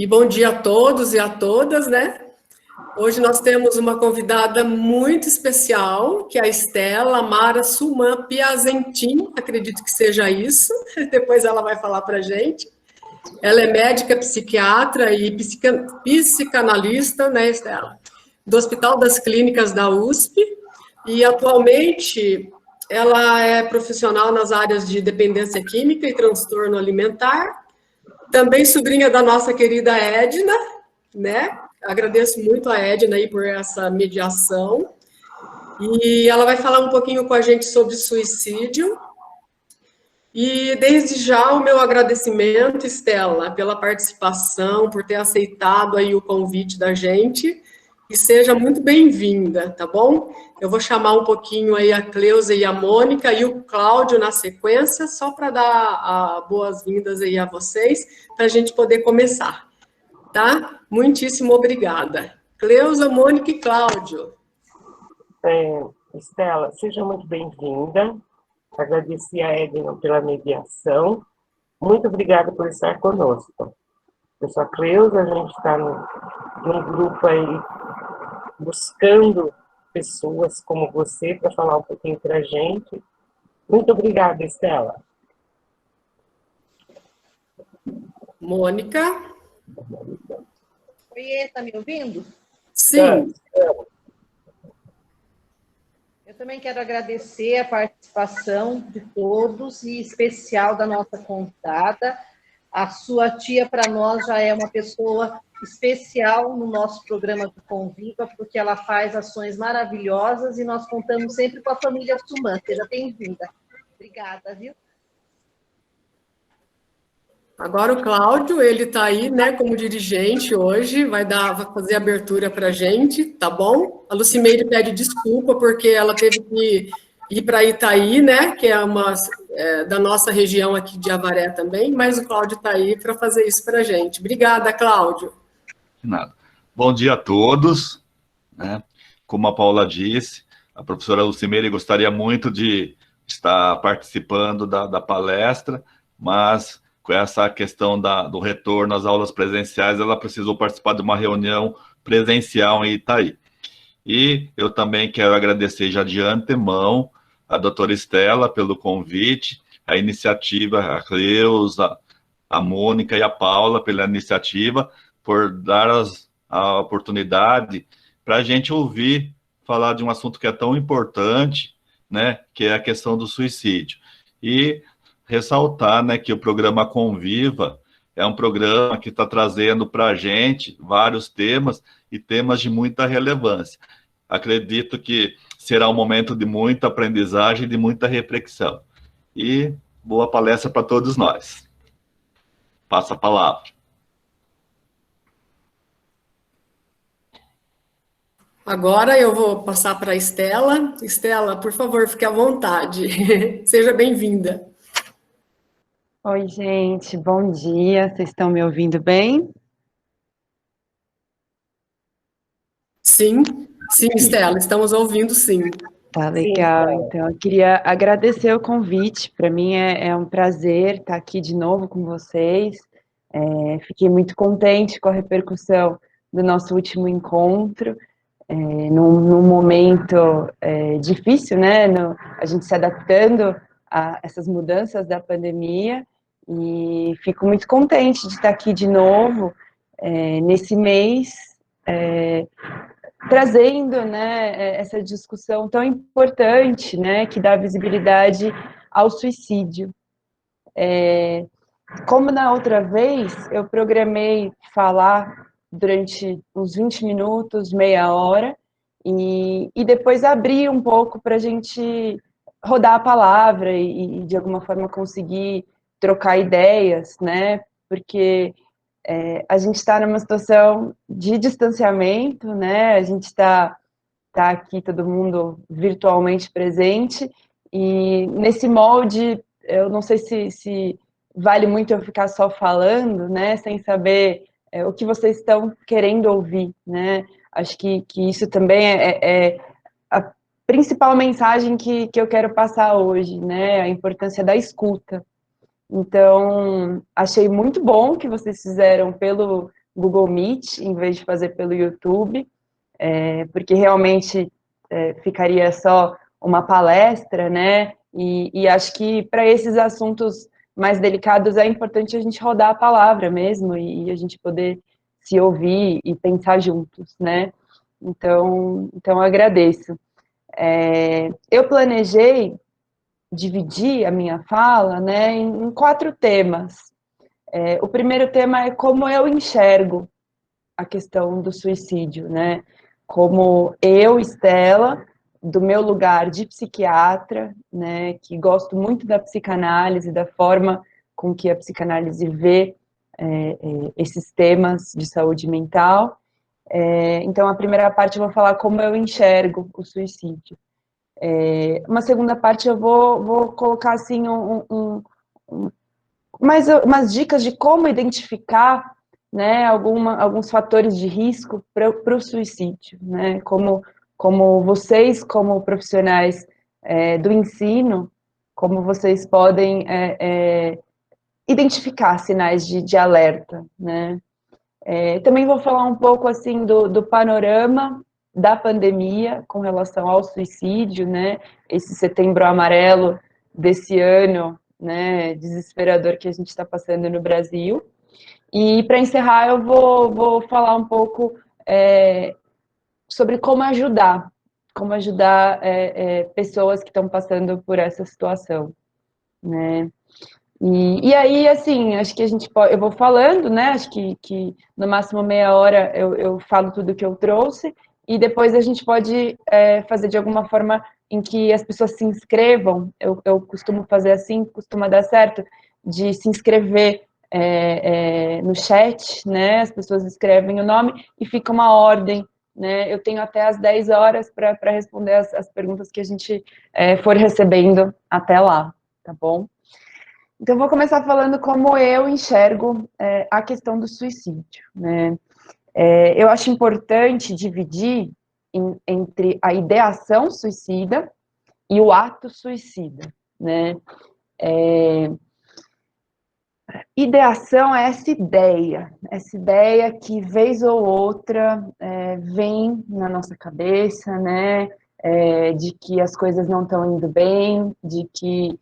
E bom dia a todos e a todas, né? Hoje nós temos uma convidada muito especial, que é a Estela Mara Suman Piazentin, acredito que seja isso, depois ela vai falar para a gente. Ela é médica psiquiatra e psicanalista, né, Estela? Do Hospital das Clínicas da USP, e atualmente ela é profissional nas áreas de dependência química e transtorno alimentar, também sobrinha da nossa querida Edna, né? Agradeço muito a Edna aí por essa mediação. E ela vai falar um pouquinho com a gente sobre suicídio. E desde já o meu agradecimento, Estela, pela participação, por ter aceitado aí o convite da gente. E seja muito bem-vinda, tá bom? Eu vou chamar um pouquinho aí a Cleusa e a Mônica e o Cláudio na sequência, só para dar boas-vindas aí a vocês, para a gente poder começar, tá? Muitíssimo obrigada. Cleusa, Mônica e Cláudio. Estela, seja muito bem-vinda. Agradecer a Edna pela mediação. Muito obrigada por estar conosco. Eu sou a Cleusa, a gente está num grupo aí buscando pessoas como você para falar um pouquinho para a gente. Muito obrigada, Estela. Mônica? Oiê, tá me ouvindo? Sim. Eu também quero agradecer a participação de todos, e em especial da nossa convidada. A sua tia, para nós, já é uma pessoa especial no nosso programa do Conviva, porque ela faz ações maravilhosas e nós contamos sempre com a família Suman. Seja bem-vinda. Obrigada, viu? Agora o Cláudio, ele está aí, né, como dirigente hoje, vai fazer a abertura para a gente, tá bom? A Lucimeire pede desculpa porque ela teve que ir para Itaí, né, que é da nossa região aqui de Avaré também, mas o Cláudio está aí para fazer isso para a gente. Obrigada, Cláudio. De nada. Bom dia a todos, né? Como a Paula disse, a professora Lucimeire gostaria muito de estar participando da palestra, mas com essa questão do retorno às aulas presenciais, ela precisou participar de uma reunião presencial em Itaí. E eu também quero agradecer já de antemão a doutora Estela pelo convite, a iniciativa, a Cleusa, a Mônica e a Paula pela iniciativa, por dar a oportunidade para a gente ouvir falar de um assunto que é tão importante, né, que é a questão do suicídio. E ressaltar, né, que o programa Conviva é um programa que está trazendo para a gente vários temas e temas de muita relevância. Acredito que será um momento de muita aprendizagem e de muita reflexão. E boa palestra para todos nós. Passa a palavra. Agora eu vou passar para a Estela. Estela, por favor, fique à vontade. Seja bem-vinda. Oi, gente, bom dia. Vocês estão me ouvindo bem? Sim, Estela, estamos ouvindo, sim. Tá legal. Então, eu queria agradecer o convite. Para mim é um prazer estar aqui de novo com vocês. Fiquei muito contente com a repercussão do nosso último encontro, num momento difícil, né? A gente se adaptando a essas mudanças da pandemia, e fico muito contente de estar aqui de novo nesse mês, trazendo, né, essa discussão tão importante, né, que dá visibilidade ao suicídio. Como na outra vez, eu programei falar durante uns 20 minutos, meia hora, e depois abrir um pouco para a gente rodar a palavra e, de alguma forma, conseguir trocar ideias, né? Porque a gente está numa situação de distanciamento, né? A gente está aqui, todo mundo virtualmente presente, e nesse molde, eu não sei se vale muito eu ficar só falando, né? Sem saber o que vocês estão querendo ouvir, né? Acho que isso também é a principal mensagem que eu quero passar hoje, né? A importância da escuta. Então, achei muito bom que vocês fizeram pelo Google Meet, em vez de fazer pelo YouTube, porque realmente ficaria só uma palestra, né? E acho que para esses assuntos mais delicados é importante a gente rodar a palavra mesmo e a gente poder se ouvir e pensar juntos, né? Então eu agradeço. Eu planejei dividir a minha fala, né, em 4 temas. O primeiro tema é como eu enxergo a questão do suicídio, né? Como eu, Estela, do meu lugar de psiquiatra, né, que gosto muito da psicanálise, da forma com que a psicanálise vê esses temas de saúde mental. Então, a primeira parte eu vou falar como eu enxergo o suicídio. Uma segunda parte eu vou colocar assim umas dicas de como identificar, né, alguns fatores de risco para o suicídio, né, como vocês, como profissionais do ensino, como vocês podem identificar sinais de alerta, né. Também vou falar um pouco assim do panorama da pandemia com relação ao suicídio, né, esse setembro amarelo desse ano, né, desesperador que a gente está passando no Brasil. E para encerrar eu vou falar um pouco sobre como ajudar pessoas que estão passando por essa situação, né. E aí, assim, acho que eu vou falando, né, acho que no máximo meia hora eu falo tudo que eu trouxe, e depois a gente pode fazer de alguma forma em que as pessoas se inscrevam, eu costumo fazer assim, costuma dar certo, de se inscrever no chat, né, as pessoas escrevem o nome e fica uma ordem, né, eu tenho até às 10 horas para responder as perguntas que a gente for recebendo até lá, tá bom? Então, vou começar falando como eu enxergo a questão do suicídio, né? Eu acho importante dividir entre a ideação suicida e o ato suicida, né? Ideação é essa ideia que, vez ou outra, vem na nossa cabeça, né? De que as coisas não estão indo bem, de que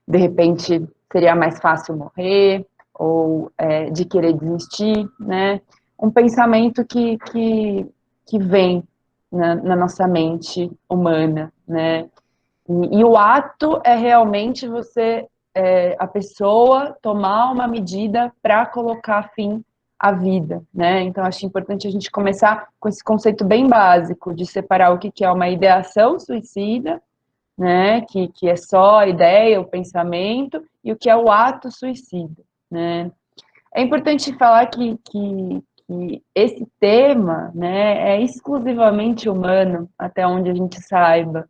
de repente seria mais fácil morrer, ou de querer desistir, né? Um pensamento que vem na nossa mente humana, né? E o ato é realmente a pessoa tomar uma medida para colocar fim à vida, né? Então, acho importante a gente começar com esse conceito bem básico de separar o que é uma ideação suicida, né, que é só a ideia, o pensamento, e o que é o ato suicida, né. É importante falar que esse tema, né, é exclusivamente humano, até onde a gente saiba,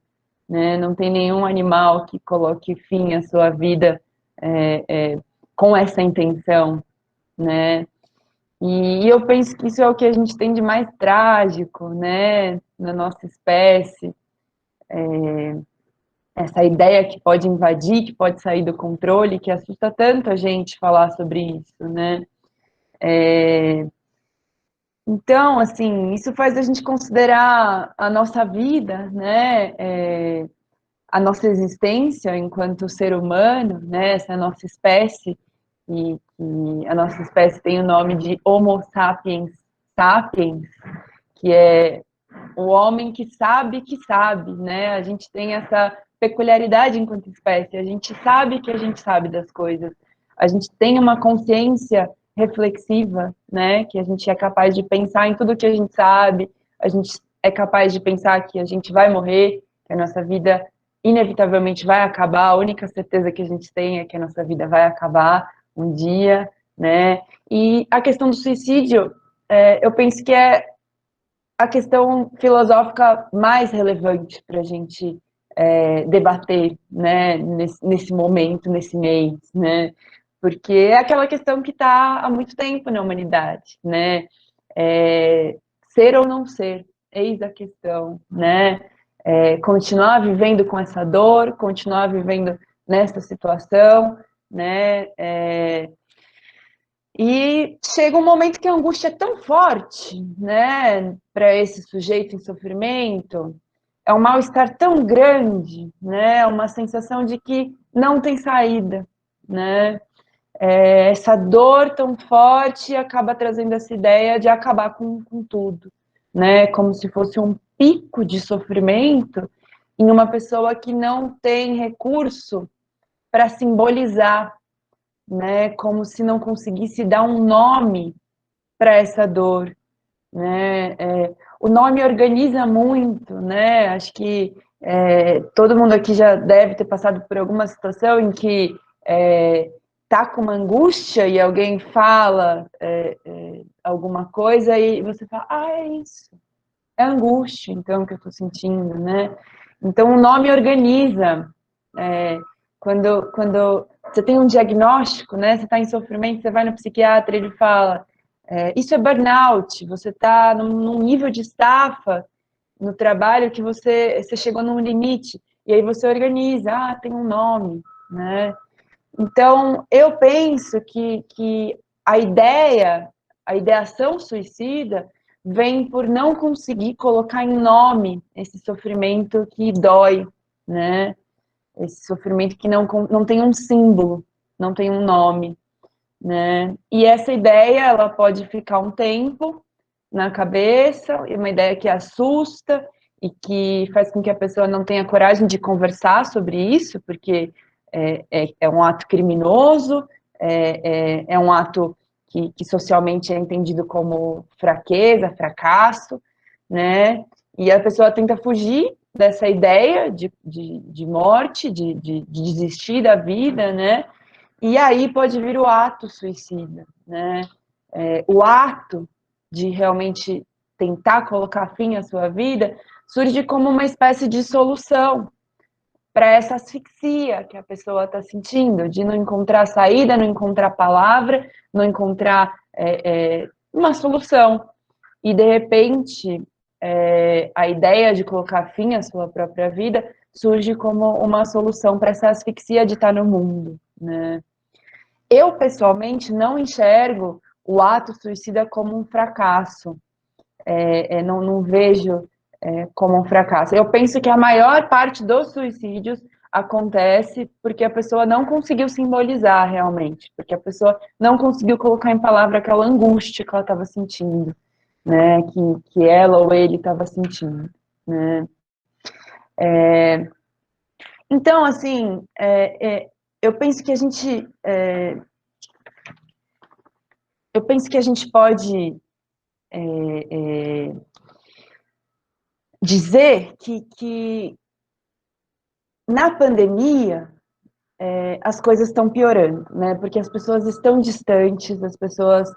né, não tem nenhum animal que coloque fim à sua vida com essa intenção, né. E eu penso que isso é o que a gente tem de mais trágico, né, na nossa espécie, essa ideia que pode invadir, que pode sair do controle, que assusta tanto a gente falar sobre isso, né? Então, assim, isso faz a gente considerar a nossa vida, né? A nossa existência enquanto ser humano, né? Essa nossa espécie, e a nossa espécie tem o nome de Homo sapiens sapiens, que é o homem que sabe, né? A gente tem essa peculiaridade enquanto espécie, a gente sabe que a gente sabe das coisas, a gente tem uma consciência reflexiva, né? Que a gente é capaz de pensar em tudo que a gente sabe, a gente é capaz de pensar que a gente vai morrer, que a nossa vida inevitavelmente vai acabar, a única certeza que a gente tem é que a nossa vida vai acabar um dia, né? E a questão do suicídio, eu penso que é a questão filosófica mais relevante para a gente debater, né, nesse momento, nesse mês, né, porque é aquela questão que está há muito tempo na humanidade, né, ser ou não ser, eis a questão, né, continuar vivendo com essa dor, continuar vivendo nessa situação, né, E chega um momento que a angústia é tão forte, né, para esse sujeito em sofrimento, é um mal-estar tão grande, né, uma sensação de que não tem saída, né, essa dor tão forte acaba trazendo essa ideia de acabar com tudo, né, como se fosse um pico de sofrimento em uma pessoa que não tem recurso para simbolizar, né, como se não conseguisse dar um nome para essa dor, né? O nome organiza muito, né? Acho que todo mundo aqui já deve ter passado por alguma situação em que tá com uma angústia e alguém fala alguma coisa e você fala, é isso, é angústia, então, que eu estou sentindo, né? Então, o nome organiza. Quando você tem um diagnóstico, né? Você está em sofrimento, você vai no psiquiatra, ele fala, isso é burnout, você está num nível de estafa no trabalho que você chegou num limite, e aí você organiza, tem um nome, né? Então, eu penso que a ideação suicida vem por não conseguir colocar em nome esse sofrimento que dói, né? Esse sofrimento que não tem um símbolo, não tem um nome, né? E essa ideia, ela pode ficar um tempo na cabeça, é uma ideia que assusta e que faz com que a pessoa não tenha coragem de conversar sobre isso, porque é um ato criminoso, é um ato que socialmente é entendido como fraqueza, fracasso, né? E a pessoa tenta fugir dessa ideia de morte, de desistir da vida, né? E aí pode vir o ato suicida, né? O ato de realmente tentar colocar fim à sua vida surge como uma espécie de solução para essa asfixia que a pessoa está sentindo, de não encontrar saída, não encontrar palavra, não encontrar uma solução. E, de repente, a ideia de colocar fim à sua própria vida surge como uma solução para essa asfixia de estar no mundo, né? Eu, pessoalmente, não enxergo o ato suicida como um fracasso. Não vejo como um fracasso. Eu penso que a maior parte dos suicídios acontece porque a pessoa não conseguiu simbolizar realmente, porque a pessoa não conseguiu colocar em palavra aquela angústia que ela estava sentindo, né? Que ela ou ele estava sentindo, né? Então, assim, eu penso que a gente pode dizer que na pandemia as coisas estão piorando, né? Porque as pessoas estão distantes, as pessoas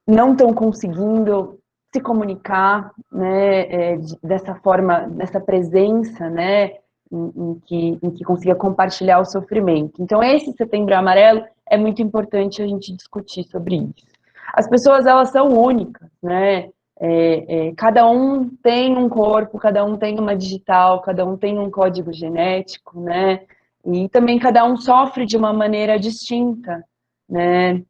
não estão conseguindo se comunicar, né? Dessa forma, dessa presença, né? Em que consiga compartilhar o sofrimento. Então, esse Setembro Amarelo é muito importante a gente discutir sobre isso. As pessoas, elas são únicas, né? Cada um tem um corpo, cada um tem uma digital, cada um tem um código genético, né? E também cada um sofre de uma maneira distinta, né?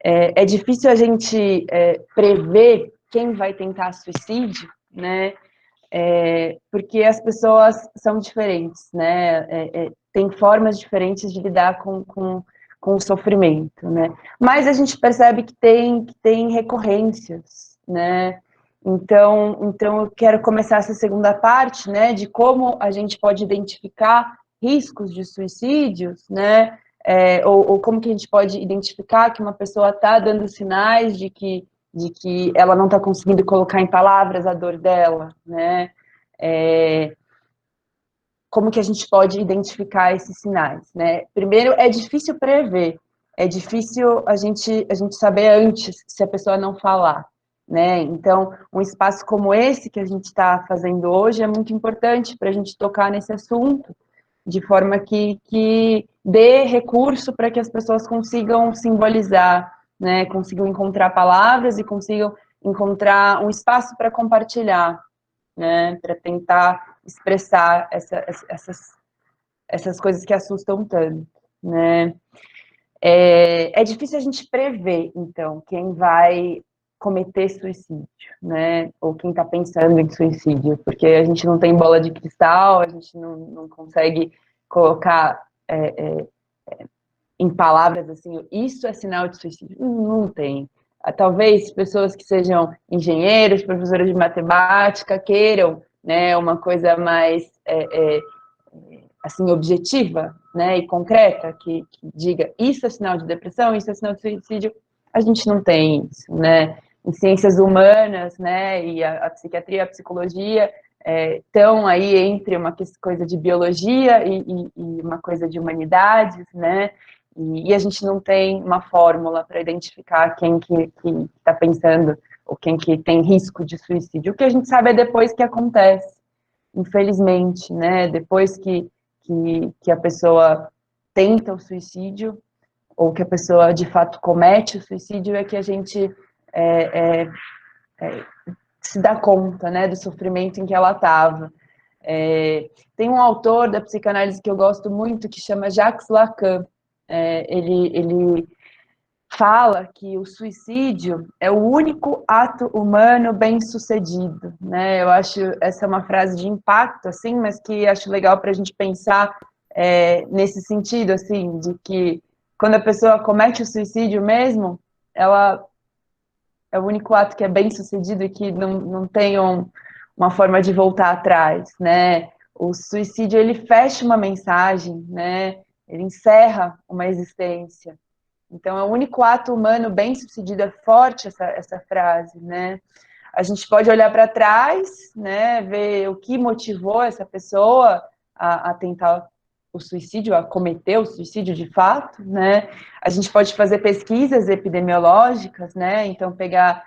É difícil a gente prever quem vai tentar suicídio, né? Porque as pessoas são diferentes, né? Tem formas diferentes de lidar com o sofrimento, né? Mas a gente percebe que tem recorrências, né? Então eu quero começar essa segunda parte, né? De como a gente pode identificar riscos de suicídios, né? Ou como que a gente pode identificar que uma pessoa está dando sinais de que ela não está conseguindo colocar em palavras a dor dela, né? Como que a gente pode identificar esses sinais, né? Primeiro, é difícil prever, é difícil a gente saber antes se a pessoa não falar, né? Então, um espaço como esse que a gente está fazendo hoje é muito importante para a gente tocar nesse assunto, de forma que dê recurso para que as pessoas consigam simbolizar, né? Consigam encontrar palavras e consigam encontrar um espaço para compartilhar, né? Para tentar expressar essas coisas que assustam tanto, né? É difícil a gente prever, então, quem vai cometer suicídio, né? Ou quem está pensando em suicídio, porque a gente não tem bola de cristal, a gente não consegue colocar em palavras assim, isso é sinal de suicídio. Não tem. Talvez pessoas que sejam engenheiros, professores de matemática, queiram, né, uma coisa mais assim, objetiva, né, e concreta, que diga isso é sinal de depressão, isso é sinal de suicídio. A gente não tem isso, né? Em ciências humanas, né, e a psiquiatria, a psicologia estão aí entre uma coisa de biologia e uma coisa de humanidades, né? E a gente não tem uma fórmula para identificar quem que está pensando ou quem que tem risco de suicídio. O que a gente sabe é depois que acontece, infelizmente, né? Depois que a pessoa tenta o suicídio ou que a pessoa de fato comete o suicídio é que a gente se dá conta, né, do sofrimento em que ela estava. Tem um autor da psicanálise que eu gosto muito que chama Jacques Lacan. Ele fala que o suicídio é o único ato humano bem-sucedido, né? Eu acho essa é uma frase de impacto, assim, mas que acho legal para a gente pensar nesse sentido, assim, de que quando a pessoa comete o suicídio mesmo, ela é o único ato que é bem-sucedido e que não tem uma forma de voltar atrás, né? O suicídio, ele fecha uma mensagem, né? Ele encerra uma existência. Então, é o único ato humano bem-sucedido, é forte essa frase, né? A gente pode olhar para trás, né? Ver o que motivou essa pessoa a tentar o suicídio, a cometer o suicídio de fato, né? A gente pode fazer pesquisas epidemiológicas, né? Então, pegar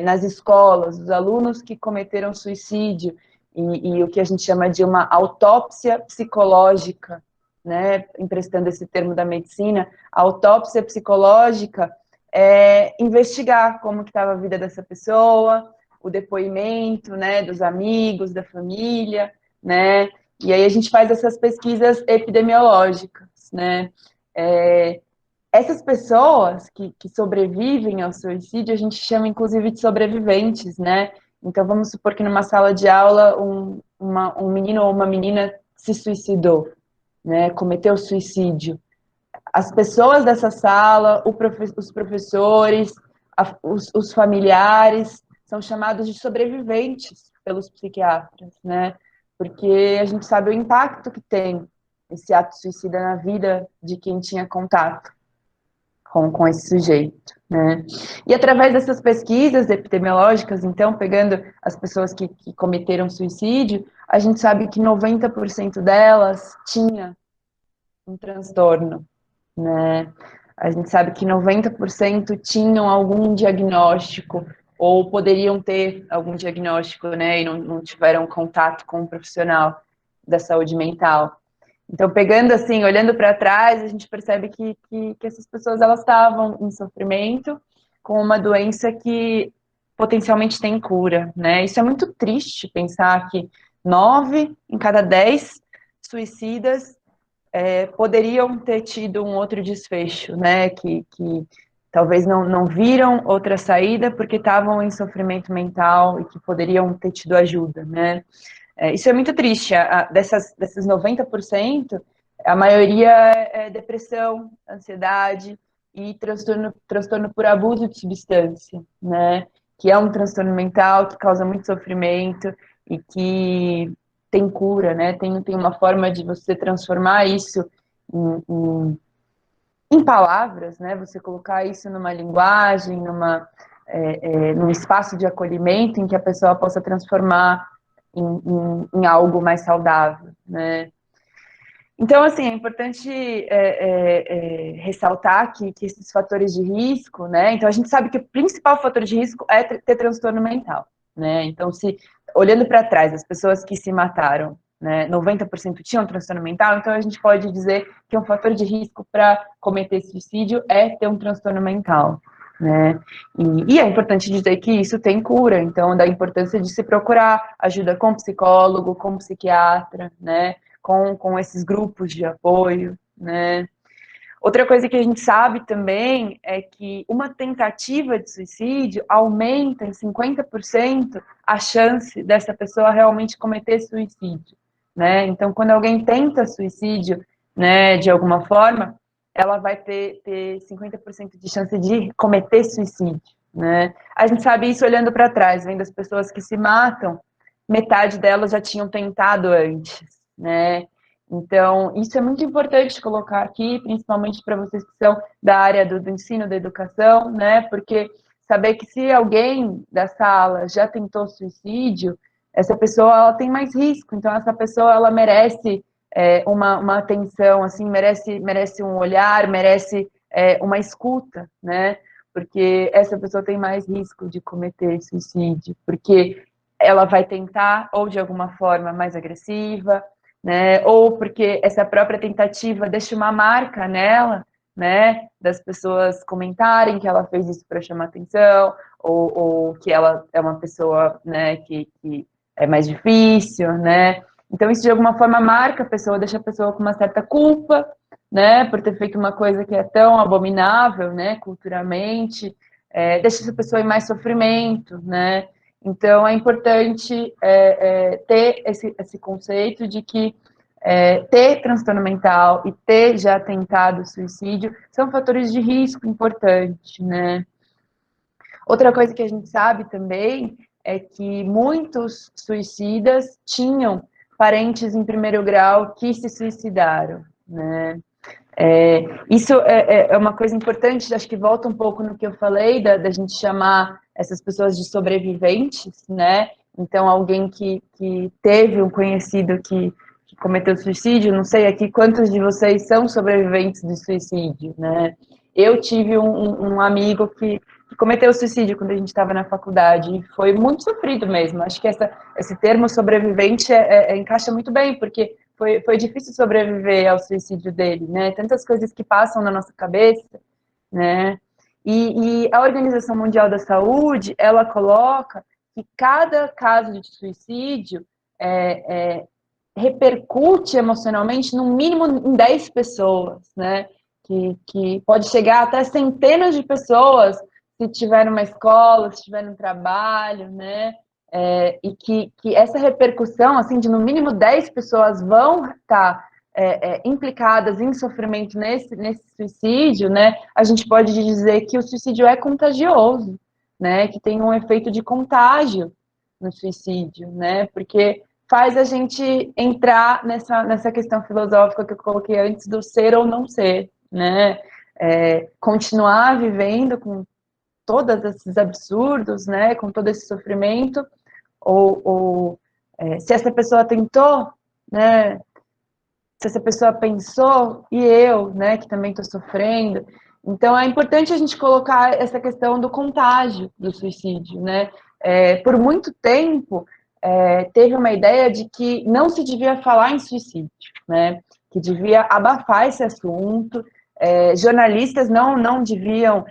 nas escolas os alunos que cometeram suicídio e o que a gente chama de uma autópsia psicológica, né? Emprestando esse termo da medicina, a autópsia psicológica é investigar como que estava a vida dessa pessoa, o depoimento, né? Dos amigos, da família, né? E aí a gente faz essas pesquisas epidemiológicas, né? Essas pessoas que sobrevivem ao suicídio, a gente chama inclusive de sobreviventes, né? Então vamos supor que numa sala de aula um menino ou uma menina se suicidou, né? Cometeu suicídio. As pessoas dessa sala, os professores, os familiares são chamados de sobreviventes pelos psiquiatras, né? Porque a gente sabe o impacto que tem esse ato suicida na vida de quem tinha contato com esse sujeito, né? E através dessas pesquisas epidemiológicas, então, pegando as pessoas que cometeram suicídio, a gente sabe que 90% delas tinha um transtorno, né? A gente sabe que 90% tinham algum diagnóstico ou poderiam ter algum diagnóstico, né? E não tiveram contato com um profissional da saúde mental. Então, pegando assim, olhando para trás, a gente percebe que essas pessoas elas estavam em sofrimento com uma doença que potencialmente tem cura, né? Isso é muito triste pensar que 9 em cada 10 suicidas poderiam ter tido um outro desfecho, né? Que talvez não viram outra saída porque estavam em sofrimento mental e que poderiam ter tido ajuda, né? Isso é muito triste. Desses 90%, a maioria é depressão, ansiedade e transtorno por abuso de substância, né? Que é um transtorno mental que causa muito sofrimento e que tem cura, né? Tem uma forma de você transformar isso em palavras, né? Você colocar isso numa linguagem, num espaço de acolhimento em que a pessoa possa transformar em algo mais saudável, né? Então, assim, é importante ressaltar que esses fatores de risco, né? Então, a gente sabe que o principal fator de risco é ter transtorno mental, né? Então, olhando para trás, as pessoas que se mataram, né, 90% tinham transtorno mental, então a gente pode dizer que um fator de risco para cometer suicídio é ter um transtorno mental, né? E é importante dizer que isso tem cura, então da importância de se procurar ajuda com psicólogo, com psiquiatra, né? Com esses grupos de apoio, né? Outra coisa que a gente sabe também é que uma tentativa de suicídio aumenta em 50% a chance dessa pessoa realmente cometer suicídio, né? Então, quando alguém tenta suicídio, né, de alguma forma, ela vai ter 50% de chance de cometer suicídio, né? A gente sabe isso olhando para trás, vendo as pessoas que se matam, metade delas já tinham tentado antes, né? Então, isso é muito importante colocar aqui, principalmente para vocês que são da área do ensino, da educação, né? Porque saber que se alguém da sala já tentou suicídio, essa pessoa ela tem mais risco, então essa pessoa ela merece uma atenção, assim, merece um olhar, merece uma escuta, né? Porque essa pessoa tem mais risco de cometer suicídio, porque ela vai tentar, ou de alguma forma mais agressiva, né? Ou porque essa própria tentativa deixa uma marca nela, né? Das pessoas comentarem que ela fez isso para chamar atenção, ou que ela é uma pessoa, né, que é mais difícil, né? Então, isso de alguma forma marca a pessoa, deixa a pessoa com uma certa culpa, né, por ter feito uma coisa que é tão abominável, né, culturalmente, deixa essa pessoa em mais sofrimento, né? Então, é importante ter esse conceito de que ter transtorno mental e ter já tentado suicídio são fatores de risco importantes, né? Outra coisa que a gente sabe também é que muitos suicidas tinham parentes em primeiro grau que se suicidaram, né? Isso é uma coisa importante, acho que volta um pouco no que eu falei, da gente chamar essas pessoas de sobreviventes, né? Então, alguém que teve um conhecido que cometeu suicídio, não sei aqui quantos de vocês são sobreviventes de suicídio, né? Eu tive um amigo que cometeu suicídio quando a gente estava na faculdade, e foi muito sofrido mesmo. Acho que esse termo sobrevivente encaixa muito bem, porque foi difícil sobreviver ao suicídio dele, né? Tantas coisas que passam na nossa cabeça, né? E a Organização Mundial da Saúde, ela coloca que cada caso de suicídio repercute emocionalmente no mínimo em 10 pessoas, né? Que pode chegar até centenas de pessoas se tiver numa escola, se tiver no trabalho, né? E que essa repercussão, assim, de no mínimo 10 pessoas vão estar implicadas em sofrimento nesse suicídio, né? A gente pode dizer que o suicídio é contagioso, né? Que tem um efeito de contágio no suicídio, né? Porque faz a gente entrar nessa questão filosófica que eu coloquei antes do ser ou não ser, né? Continuar vivendo com todos esses absurdos, né? Com todo esse sofrimento, ou se essa pessoa tentou, né? Se essa pessoa pensou, e eu, né? Que também estou sofrendo. Então, é importante a gente colocar essa questão do contágio do suicídio, né? Por muito tempo, teve uma ideia de que não se devia falar em suicídio, né? Que devia abafar esse assunto, jornalistas não deviam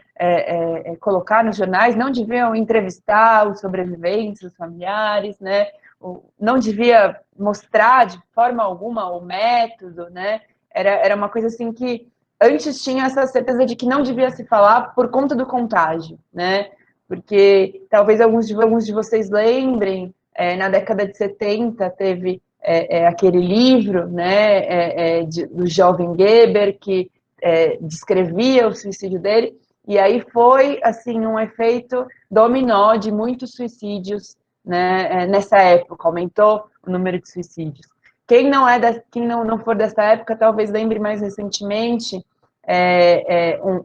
colocar nos jornais, não deviam entrevistar os sobreviventes, os familiares, né? Não devia mostrar de forma alguma o método, né? Era uma coisa assim que antes tinha essa certeza de que não devia se falar por conta do contágio, né? Porque talvez alguns de vocês lembrem, na década de 70 teve aquele livro, né, do jovem Geber, que descrevia o suicídio dele, e aí foi assim um efeito dominó de muitos suicídios, né, nessa época, aumentou o número de suicídios. Quem não for dessa época, talvez lembre mais recentemente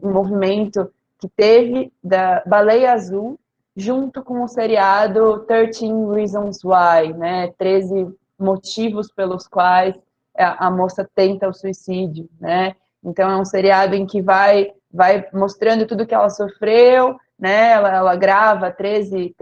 um movimento que teve da Baleia Azul, junto com o seriado 13 Reasons Why, né, 13 motivos pelos quais a moça tenta o suicídio, né? Então, é um seriado em que vai mostrando tudo que ela sofreu, né? Ela grava 13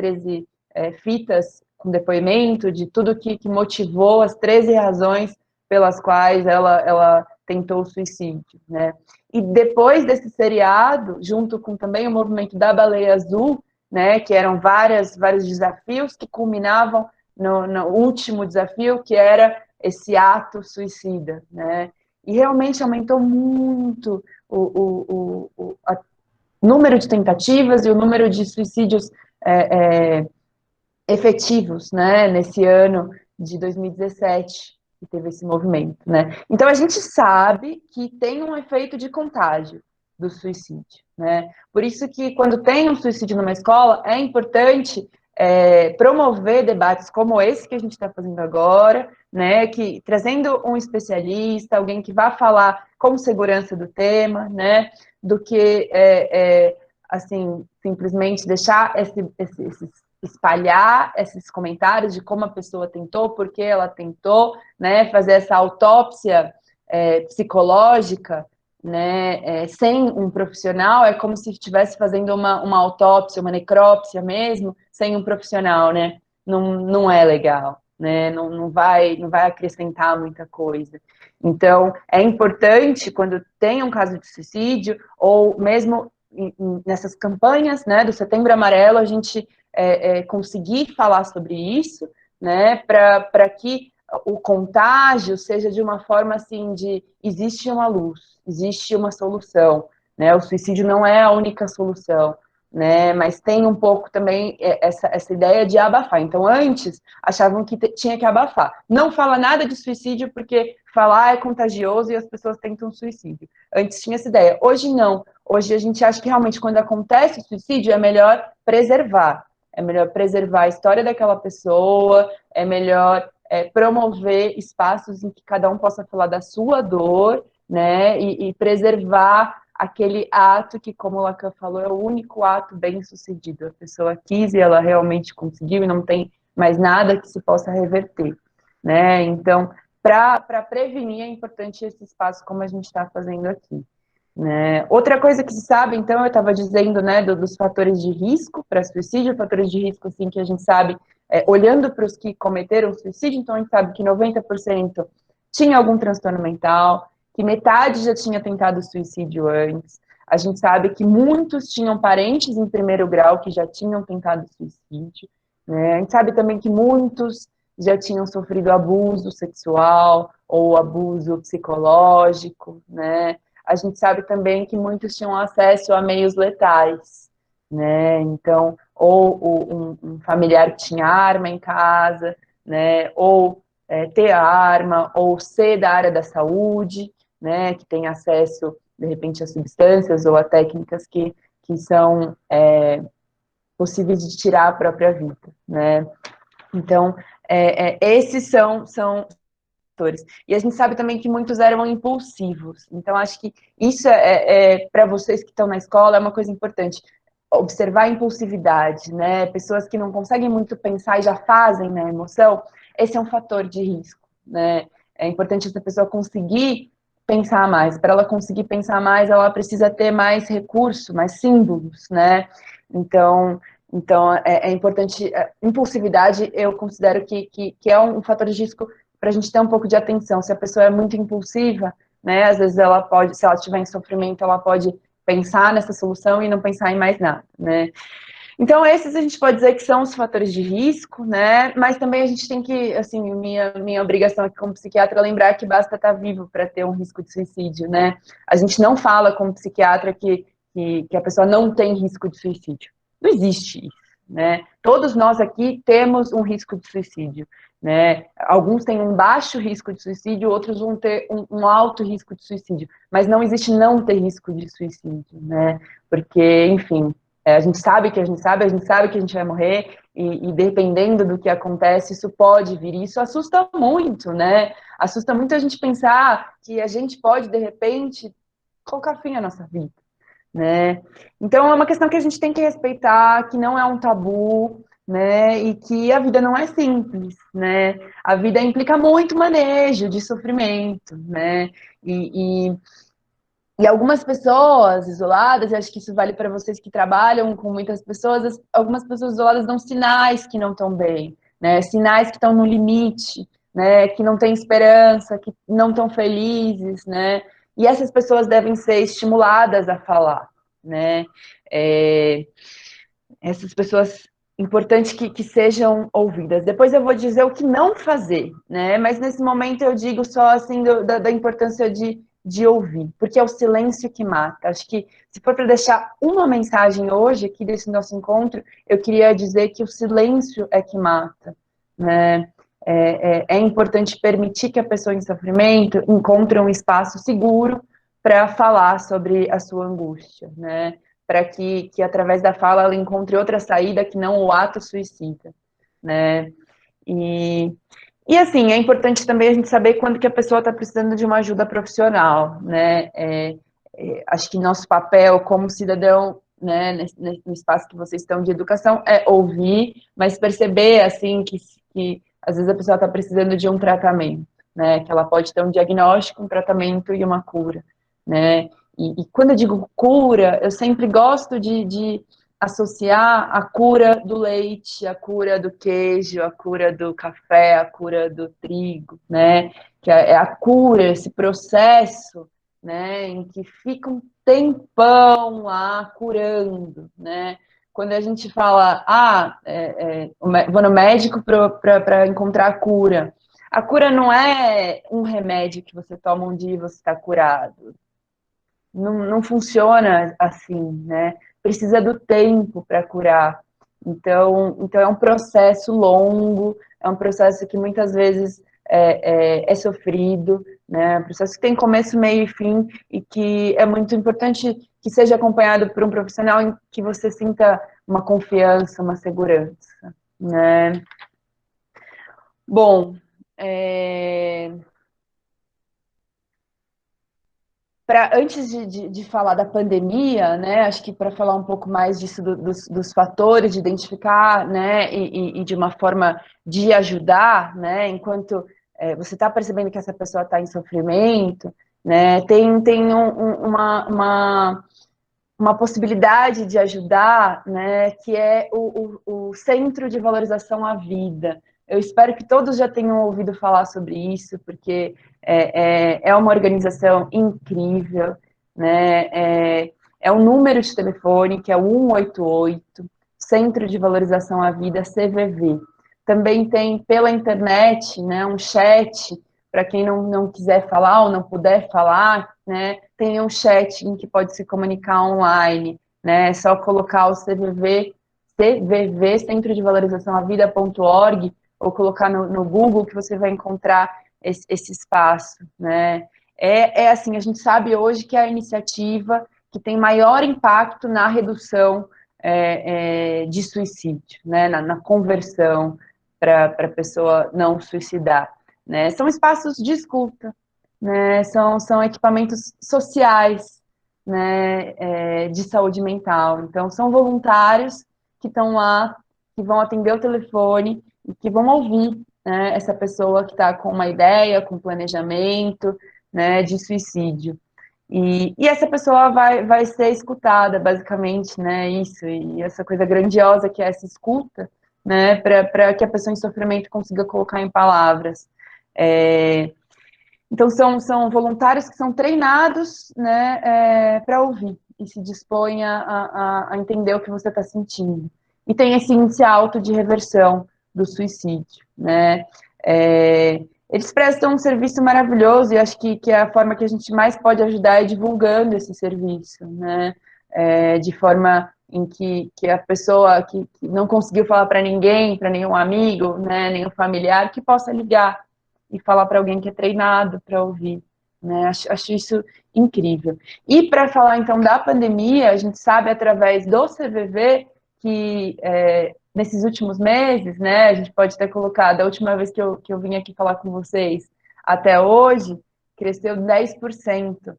fitas com depoimento de tudo que motivou, as 13 razões pelas quais ela tentou o suicídio, né? E depois desse seriado, junto com também o movimento da Baleia Azul, né? Que eram vários desafios que culminavam no último desafio, que era esse ato suicida, né? E realmente aumentou muito o número de tentativas e o número de suicídios efetivos, né, nesse ano de 2017, que teve esse movimento, né. Então, a gente sabe que tem um efeito de contágio do suicídio, né. Por isso que, quando tem um suicídio numa escola, é importante promover debates como esse que a gente está fazendo agora, né, que, trazendo um especialista, alguém que vá falar com segurança do tema, né, do que, assim, simplesmente deixar espalhar esses comentários de como a pessoa tentou, por que ela tentou, né, fazer essa autópsia psicológica, né, sem um profissional, é como se estivesse fazendo uma autópsia, uma necrópsia mesmo, sem um profissional, né, não é legal, né, não vai acrescentar muita coisa. Então, é importante, quando tem um caso de suicídio, ou mesmo nessas campanhas, né, do Setembro Amarelo, a gente conseguir falar sobre isso, né, para que o contágio seja de uma forma assim de existe uma luz, existe uma solução, né? O suicídio não é a única solução, né? Mas tem um pouco também essa ideia de abafar. Então, antes achavam que tinha que abafar. Não fala nada de suicídio porque falar é contagioso e as pessoas tentam suicídio. Antes tinha essa ideia. Hoje não. Hoje a gente acha que realmente quando acontece o suicídio é melhor preservar. É melhor preservar a história daquela pessoa, é melhor promover espaços em que cada um possa falar da sua dor, né, e preservar aquele ato que, como o Lacan falou, é o único ato bem sucedido. A pessoa quis e ela realmente conseguiu e não tem mais nada que se possa reverter, né? Então, para prevenir é importante esse espaço como a gente está fazendo aqui. Né? Outra coisa que se sabe, então, eu estava dizendo, né, dos fatores de risco para suicídio, fatores de risco, assim, que a gente sabe, olhando para os que cometeram suicídio, então a gente sabe que 90% tinha algum transtorno mental, que metade já tinha tentado suicídio antes, a gente sabe que muitos tinham parentes em primeiro grau que já tinham tentado suicídio, né? A gente sabe também que muitos já tinham sofrido abuso sexual ou abuso psicológico, né? A gente sabe também que muitos tinham acesso a meios letais, né? Então, ou um familiar que tinha arma em casa, né? Ou ter a arma, ou ser da área da saúde, né? Que tem acesso, de repente, a substâncias ou a técnicas que são possíveis de tirar a própria vida, né? Então, esses são fatores. E a gente sabe também que muitos eram impulsivos. Então, acho que isso para vocês que estão na escola, é uma coisa importante. Observar a impulsividade, né? Pessoas que não conseguem muito pensar e já fazem na emoção, esse é um fator de risco, né? É importante essa pessoa conseguir pensar mais. Para ela conseguir pensar mais, ela precisa ter mais recurso, mais símbolos, né? Então é importante. Impulsividade, eu considero que é um fator de risco para a gente ter um pouco de atenção. Se a pessoa é muito impulsiva, né, às vezes ela pode, se ela estiver em sofrimento, ela pode pensar nessa solução e não pensar em mais nada, né. Então, esses a gente pode dizer que são os fatores de risco, né, mas também a gente tem que, assim, minha obrigação aqui como psiquiatra é lembrar que basta estar vivo para ter um risco de suicídio, né. A gente não fala como psiquiatra que a pessoa não tem risco de suicídio. Não existe isso, né. Todos nós aqui temos um risco de suicídio, né? Alguns têm um baixo risco de suicídio, outros vão ter um alto risco de suicídio, mas não existe não ter risco de suicídio, né? Porque, enfim, a gente sabe que a gente vai morrer, e dependendo do que acontece, isso pode vir, e isso assusta muito, né? Assusta muito a gente pensar que a gente pode, de repente, colocar fim à nossa vida, né? Então, é uma questão que a gente tem que respeitar, que não é um tabu, né, e que a vida não é simples, né, a vida implica muito manejo de sofrimento, né, e algumas pessoas isoladas, e acho que isso vale para vocês que trabalham com muitas pessoas, algumas pessoas isoladas dão sinais que não estão bem, né, sinais que estão no limite, né, que não têm esperança, que não estão felizes, né, e essas pessoas devem ser estimuladas a falar, né, essas pessoas, importante que sejam ouvidas. Depois eu vou dizer o que não fazer, né? Mas nesse momento eu digo só assim da importância de de ouvir, porque é o silêncio que mata. Acho que, se for para deixar uma mensagem hoje, aqui desse nosso encontro, eu queria dizer que o silêncio é que mata, né? É importante permitir que a pessoa em sofrimento encontre um espaço seguro para falar sobre a sua angústia, né? Para que através da fala ela encontre outra saída que não o ato suicida, né? E assim, é importante também a gente saber quando que a pessoa está precisando de uma ajuda profissional, né? Acho que nosso papel como cidadão, né, no espaço que vocês estão de educação, é ouvir, mas perceber, assim, que às vezes a pessoa está precisando de um tratamento, né? Que ela pode ter um diagnóstico, um tratamento e uma cura, né? E quando eu digo cura, eu sempre gosto de associar a cura do leite, a cura do queijo, a cura do café, a cura do trigo, né? Que é a cura, esse processo, né? Em que fica um tempão lá curando, né? Quando a gente fala, vou no médico para encontrar a cura não é um remédio que você toma um dia e você está curado. Não funciona assim, né? Precisa do tempo para curar. Então é um processo longo, é um processo que muitas vezes é sofrido, né? É um processo que tem começo, meio e fim, e que é muito importante que seja acompanhado por um profissional em que você sinta uma confiança, uma segurança, né? Bom, antes de falar da pandemia, né, acho que para falar um pouco mais disso dos fatores, de identificar, né, e de uma forma de ajudar, né, enquanto você está percebendo que essa pessoa está em sofrimento, né, tem uma possibilidade de ajudar, né, que é o Centro de Valorização à Vida. Eu espero que todos já tenham ouvido falar sobre isso, porque é uma organização incrível, né? É um número de telefone que é o 188, Centro de Valorização à Vida, CVV. Também tem pela internet, né, um chat para quem não quiser falar ou não puder falar, né? Tem um chat em que pode se comunicar online, né? É só colocar o CVV, Centro de Valorização à Vida.org, ou colocar no Google que você vai encontrar esse espaço, né? Assim, a gente sabe hoje que é a iniciativa que tem maior impacto na redução de suicídio, né? Na conversão para a pessoa não suicidar, né? São espaços de escuta, né? São equipamentos sociais, né? De saúde mental. Então, são voluntários que estão lá, que vão atender o telefone e que vão ouvir, né, essa pessoa que está com uma ideia, com planejamento, né, de suicídio. E essa pessoa vai ser escutada, basicamente, né, isso, e essa coisa grandiosa que é essa escuta, né, para que a pessoa em sofrimento consiga colocar em palavras. Então, são voluntários que são treinados, né, para ouvir e se dispõem a entender o que você está sentindo. E tem esse índice alto de reversão do suicídio, né? Eles prestam um serviço maravilhoso e acho que a forma que a gente mais pode ajudar é divulgando esse serviço, né? De forma em que a pessoa que não conseguiu falar para ninguém, para nenhum amigo, né, nenhum familiar, que possa ligar e falar para alguém que é treinado para ouvir, né? Acho isso incrível. E para falar então da pandemia, a gente sabe através do CVV que nesses últimos meses, né, a gente pode ter colocado, a última vez que eu vim aqui falar com vocês, até hoje, cresceu 10%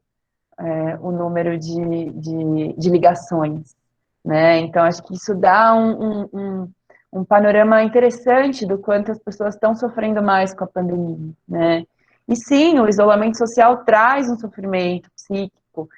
o número de ligações, né? Então, acho que isso dá um panorama interessante do quanto as pessoas estão sofrendo mais com a pandemia, né? E sim, o isolamento social traz um sofrimento psíquico,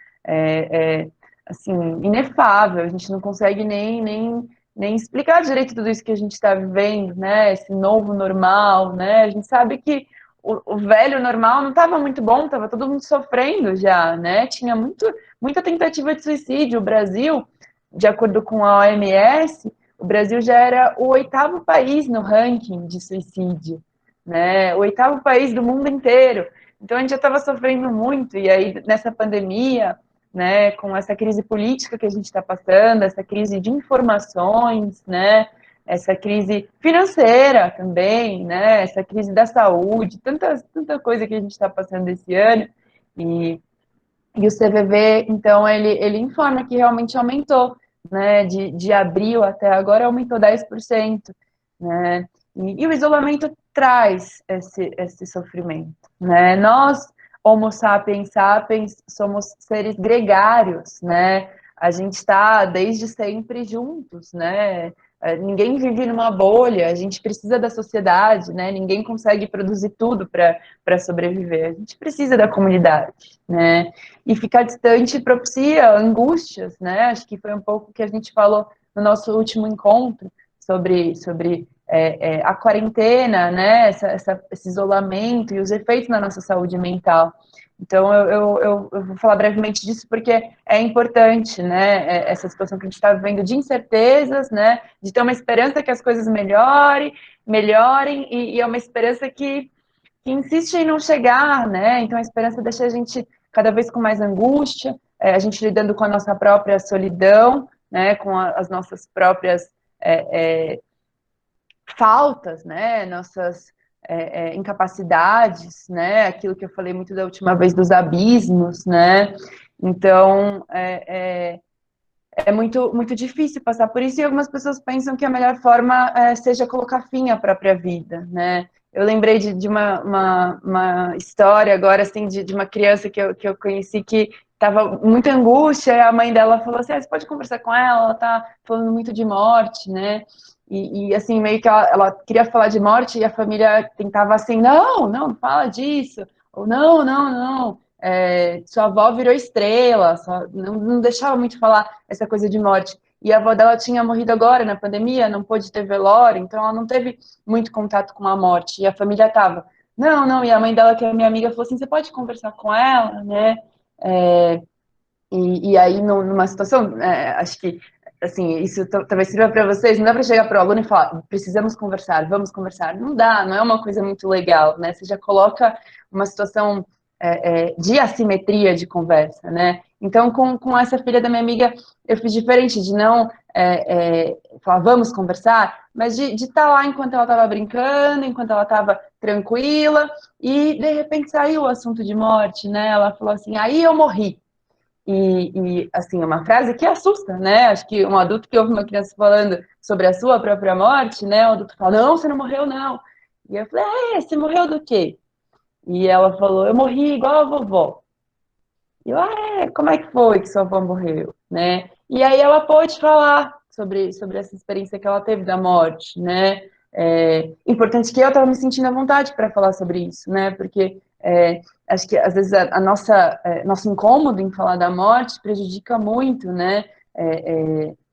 assim, inefável, a gente não consegue nem explicar direito tudo isso que a gente está vivendo, né? Esse novo normal, né? A gente sabe que o velho normal não estava muito bom, estava todo mundo sofrendo já, né? Tinha muita tentativa de suicídio. O Brasil, de acordo com a OMS, o Brasil já era o 8º país no ranking de suicídio, né? O 8º país do mundo inteiro. Então a gente já estava sofrendo muito, e aí nessa pandemia, né, com essa crise política que a gente está passando, essa crise de informações, né, essa crise financeira também, né, essa crise da saúde, tanta coisa que a gente está passando esse ano, e o CVV, então, ele informa que realmente aumentou, né, de abril até agora aumentou 10%, né, e o isolamento traz esse sofrimento, né, nós, Homo sapiens sapiens, somos seres gregários, né, a gente está desde sempre juntos, né, ninguém vive numa bolha, a gente precisa da sociedade, né, ninguém consegue produzir tudo para sobreviver, a gente precisa da comunidade, né, e ficar distante propicia angústias, né? Acho que foi um pouco que a gente falou no nosso último encontro sobre a quarentena, né? Esse isolamento e os efeitos na nossa saúde mental. Então, eu vou falar brevemente disso porque é importante, né? Essa situação que a gente está vivendo de incertezas, né? De ter uma esperança que as coisas melhorem, e é uma esperança que insiste em não chegar, né? Então a esperança deixa a gente cada vez com mais angústia, a gente lidando com a nossa própria solidão, né? Com as nossas próprias faltas, né? Nossas incapacidades, né? Aquilo que eu falei muito da última vez dos abismos, né? Então é muito difícil passar por isso, e algumas pessoas pensam que a melhor forma seja colocar fim à própria vida, né? Eu lembrei de uma história agora, assim, de uma criança que eu conheci que estava muita angústia, e a mãe dela falou assim, você pode conversar com ela tá falando muito de morte, né? E assim, meio que ela queria falar de morte, e a família tentava assim, não fala disso, ou não, sua avó virou estrela, não deixava muito falar essa coisa de morte. E a avó dela tinha morrido agora, na pandemia, não pôde ter velório, então ela não teve muito contato com a morte. E a família tava, não, e a mãe dela, que é minha amiga, falou assim, você pode conversar com ela, né? E aí, numa situação, acho que, assim, isso talvez sirva para vocês, não dá para chegar para o aluno e falar, precisamos conversar, vamos conversar. Não dá, não é uma coisa muito legal, né? Você já coloca uma situação de assimetria de conversa, né? Então, com essa filha da minha amiga, eu fiz diferente de não falar, vamos conversar, mas de estar lá enquanto ela estava brincando, enquanto ela estava tranquila, e de repente saiu o assunto de morte, né? Ela falou assim, aí eu morri. Assim, uma frase que assusta, né? Acho que um adulto que ouve uma criança falando sobre a sua própria morte, né? O adulto fala, não, você não morreu, não. E eu falei, você morreu do quê? E ela falou, eu morri igual a vovó. E eu, como é que foi que sua avó morreu, né? E aí ela pôde falar sobre essa experiência que ela teve da morte, né? Importante que eu estava me sentindo à vontade para falar sobre isso, né? Porque acho que às vezes nosso incômodo em falar da morte prejudica muito, né?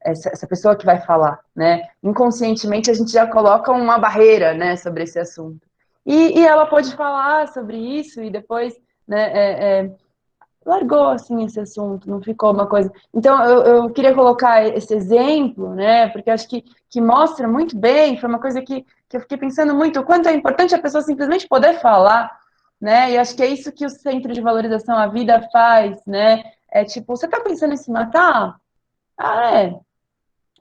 Essa pessoa que vai falar, né? Inconscientemente a gente já coloca uma barreira, né, sobre esse assunto. E ela pôde falar sobre isso e depois, né, largou assim esse assunto, não ficou uma coisa. Então eu queria colocar esse exemplo, né? Porque acho que mostra muito bem, foi uma coisa que eu fiquei pensando muito, o quanto é importante a pessoa simplesmente poder falar, né? E acho que é isso que o Centro de Valorização à Vida faz, né? É tipo, você tá pensando em se matar?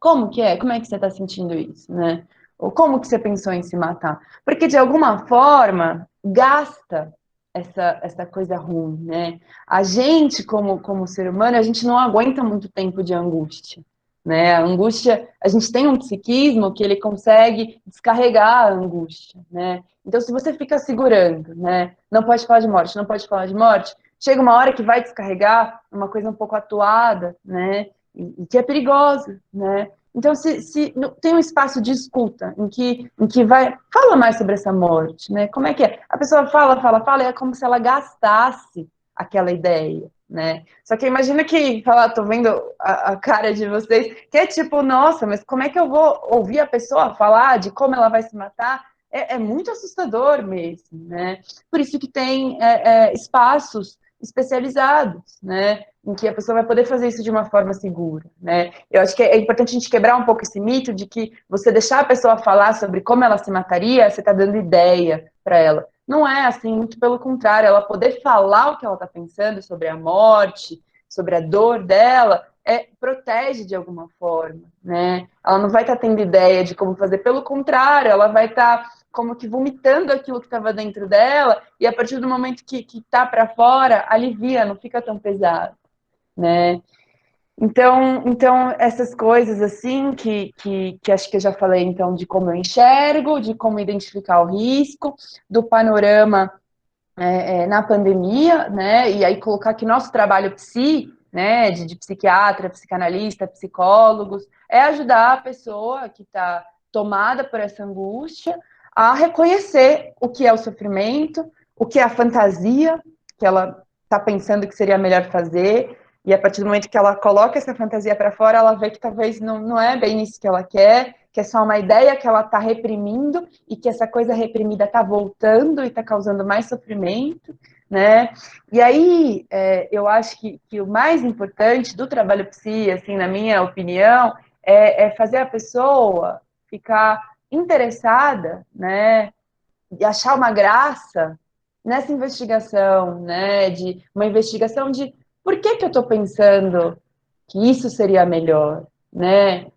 Como que é? Como é que você tá sentindo isso, né? Ou como que você pensou em se matar? Porque de alguma forma gasta essa coisa ruim, né? A gente, como ser humano, a gente não aguenta muito tempo de angústia, né? A angústia, a gente tem um psiquismo que ele consegue descarregar a angústia, né? Então, se você fica segurando, né? Não pode falar de morte, não pode falar de morte, chega uma hora que vai descarregar uma coisa um pouco atuada, né? E que é perigosa, né? Então, se tem um espaço de escuta em que fala mais sobre essa morte, né? Como é que é? A pessoa fala, e é como se ela gastasse aquela ideia, né? Só que imagina que, tô vendo a cara de vocês, que é tipo, nossa, mas como é que eu vou ouvir a pessoa falar de como ela vai se matar? É muito assustador mesmo, né? Por isso que tem espaços especializados, né? Em que a pessoa vai poder fazer isso de uma forma segura, né? Eu acho que é importante a gente quebrar um pouco esse mito de que você deixar a pessoa falar sobre como ela se mataria, você está dando ideia para ela. não é assim, muito pelo contrário, ela poder falar o que ela está pensando sobre a morte, sobre a dor dela, protege de alguma forma, né? Ela não vai estar tendo ideia de como fazer, pelo contrário, ela vai estar como que vomitando aquilo que estava dentro dela, e a partir do momento que tá para fora, alivia, não fica tão pesado, né? Então essas coisas assim que acho que eu já falei, então, de como eu enxergo, de como identificar o risco, do panorama na pandemia, né? E aí colocar que nosso trabalho né, de psiquiatra, psicanalista, psicólogos, é ajudar a pessoa que está tomada por essa angústia a reconhecer o que é o sofrimento, o que é a fantasia que ela está pensando que seria melhor fazer, e a partir do momento que ela coloca essa fantasia para fora, ela vê que talvez não é bem isso que ela quer, que é só uma ideia que ela está reprimindo, e que essa coisa reprimida está voltando e está causando mais sofrimento, né? E aí, eu acho que o mais importante do trabalho psi, assim, na minha opinião, é fazer a pessoa ficar interessada, né? E achar uma graça nessa investigação, né? De uma investigação de por que eu estou pensando que isso seria melhor, né?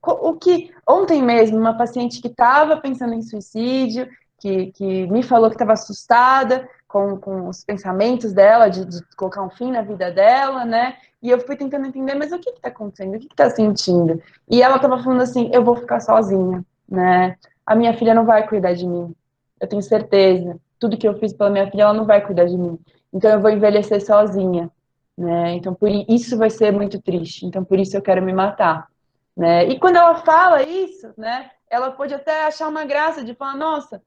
O que ontem mesmo uma paciente que estava pensando em suicídio, que me falou que estava assustada com os pensamentos dela de colocar um fim na vida dela, né? E eu fui tentando entender, mas o que está acontecendo? O que está sentindo? E ela estava falando assim, eu vou ficar sozinha, né? A minha filha não vai cuidar de mim. Eu tenho certeza. Tudo que eu fiz pela minha filha, ela não vai cuidar de mim. Então eu vou envelhecer sozinha, né? Então por isso vai ser muito triste. Então por isso eu quero me matar, né? E quando ela fala isso, né? Ela pode até achar uma graça de falar, nossa,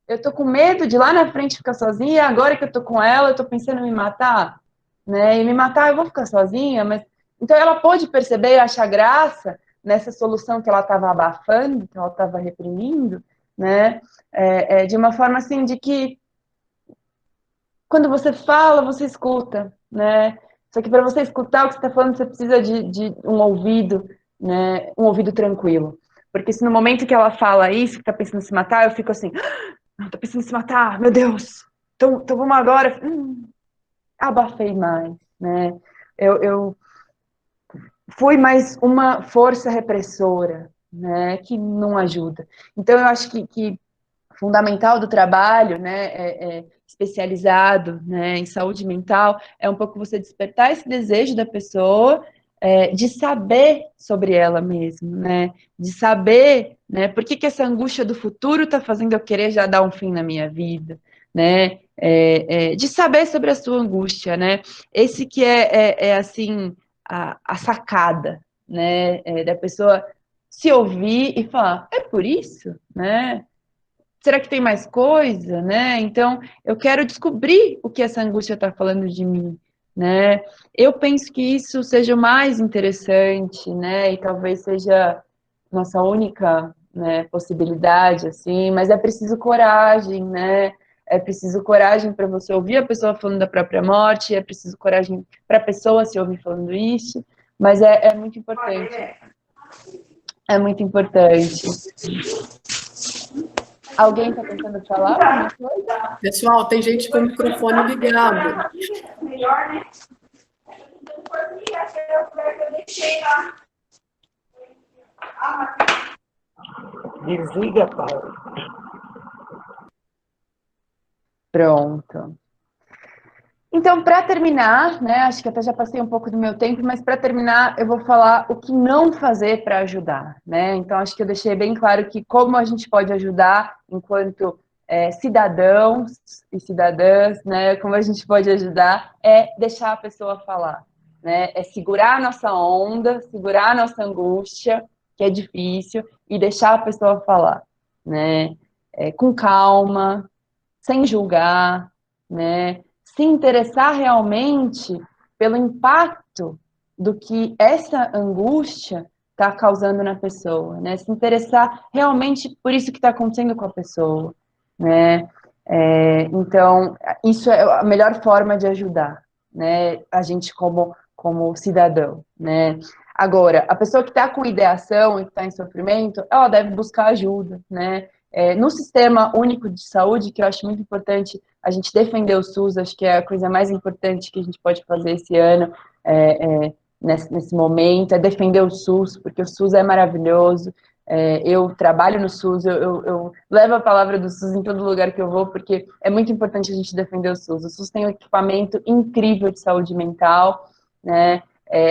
eu tô com medo de lá na frente ficar sozinha, e agora que eu tô com ela, eu tô pensando em me matar, né? E me matar, eu vou ficar sozinha, mas então ela pode perceber e achar graça nessa solução que ela estava abafando, que ela estava reprimindo, né? De uma forma assim de que quando você fala, você escuta, né? Só que para você escutar o que você está falando, você precisa de um ouvido, né? Um ouvido tranquilo. Porque se no momento que ela fala isso, que está pensando em se matar, eu fico assim, não, tô pensando em se matar, meu Deus. Então vamos agora. Abafei mais, né? Eu fui mais uma força repressora, né? Que não ajuda. Então eu acho que fundamental do trabalho, né, especializado, né, em saúde mental, é um pouco você despertar esse desejo da pessoa de saber sobre ela mesma, né, de saber, né, por que essa angústia do futuro está fazendo eu querer já dar um fim na minha vida, né, de saber sobre a sua angústia, né, esse que assim, a sacada, né, da pessoa se ouvir e falar, é por isso, né, será que tem mais coisa, né? Então, eu quero descobrir o que essa angústia está falando de mim, né? Eu penso que isso seja o mais interessante, né? E talvez seja nossa única, né, possibilidade, assim, mas é preciso coragem, né? É preciso coragem para você ouvir a pessoa falando da própria morte, é preciso coragem para a pessoa se ouvir falando isso, mas é muito importante. É muito importante. Alguém está tentando falar alguma coisa? Pessoal, tem gente com o microfone ligado. Melhor, né? Desliga, Paulo. Pronto. Então, para terminar, né, acho que até já passei um pouco do meu tempo, mas para terminar, eu vou falar o que não fazer para ajudar, né? Então, acho que eu deixei bem claro que como a gente pode ajudar enquanto cidadãos e cidadãs, né? Como a gente pode ajudar é deixar a pessoa falar, né? É segurar a nossa onda, segurar a nossa angústia, que é difícil, e deixar a pessoa falar, né? Com calma, sem julgar, né? Se interessar realmente pelo impacto do que essa angústia está causando na pessoa, né? Se interessar realmente por isso que está acontecendo com a pessoa, né? Então, isso é a melhor forma de ajudar, né? A gente como cidadão, né? Agora, a pessoa que está com ideação e que está em sofrimento, ela deve buscar ajuda, né? No Sistema Único de Saúde, que eu acho muito importante a gente defender o SUS, acho que é a coisa mais importante que a gente pode fazer esse ano, nesse momento, é defender o SUS, porque o SUS é maravilhoso. Eu trabalho no SUS, eu levo a palavra do SUS em todo lugar que eu vou, porque é muito importante a gente defender o SUS. O SUS tem um equipamento incrível de saúde mental, né?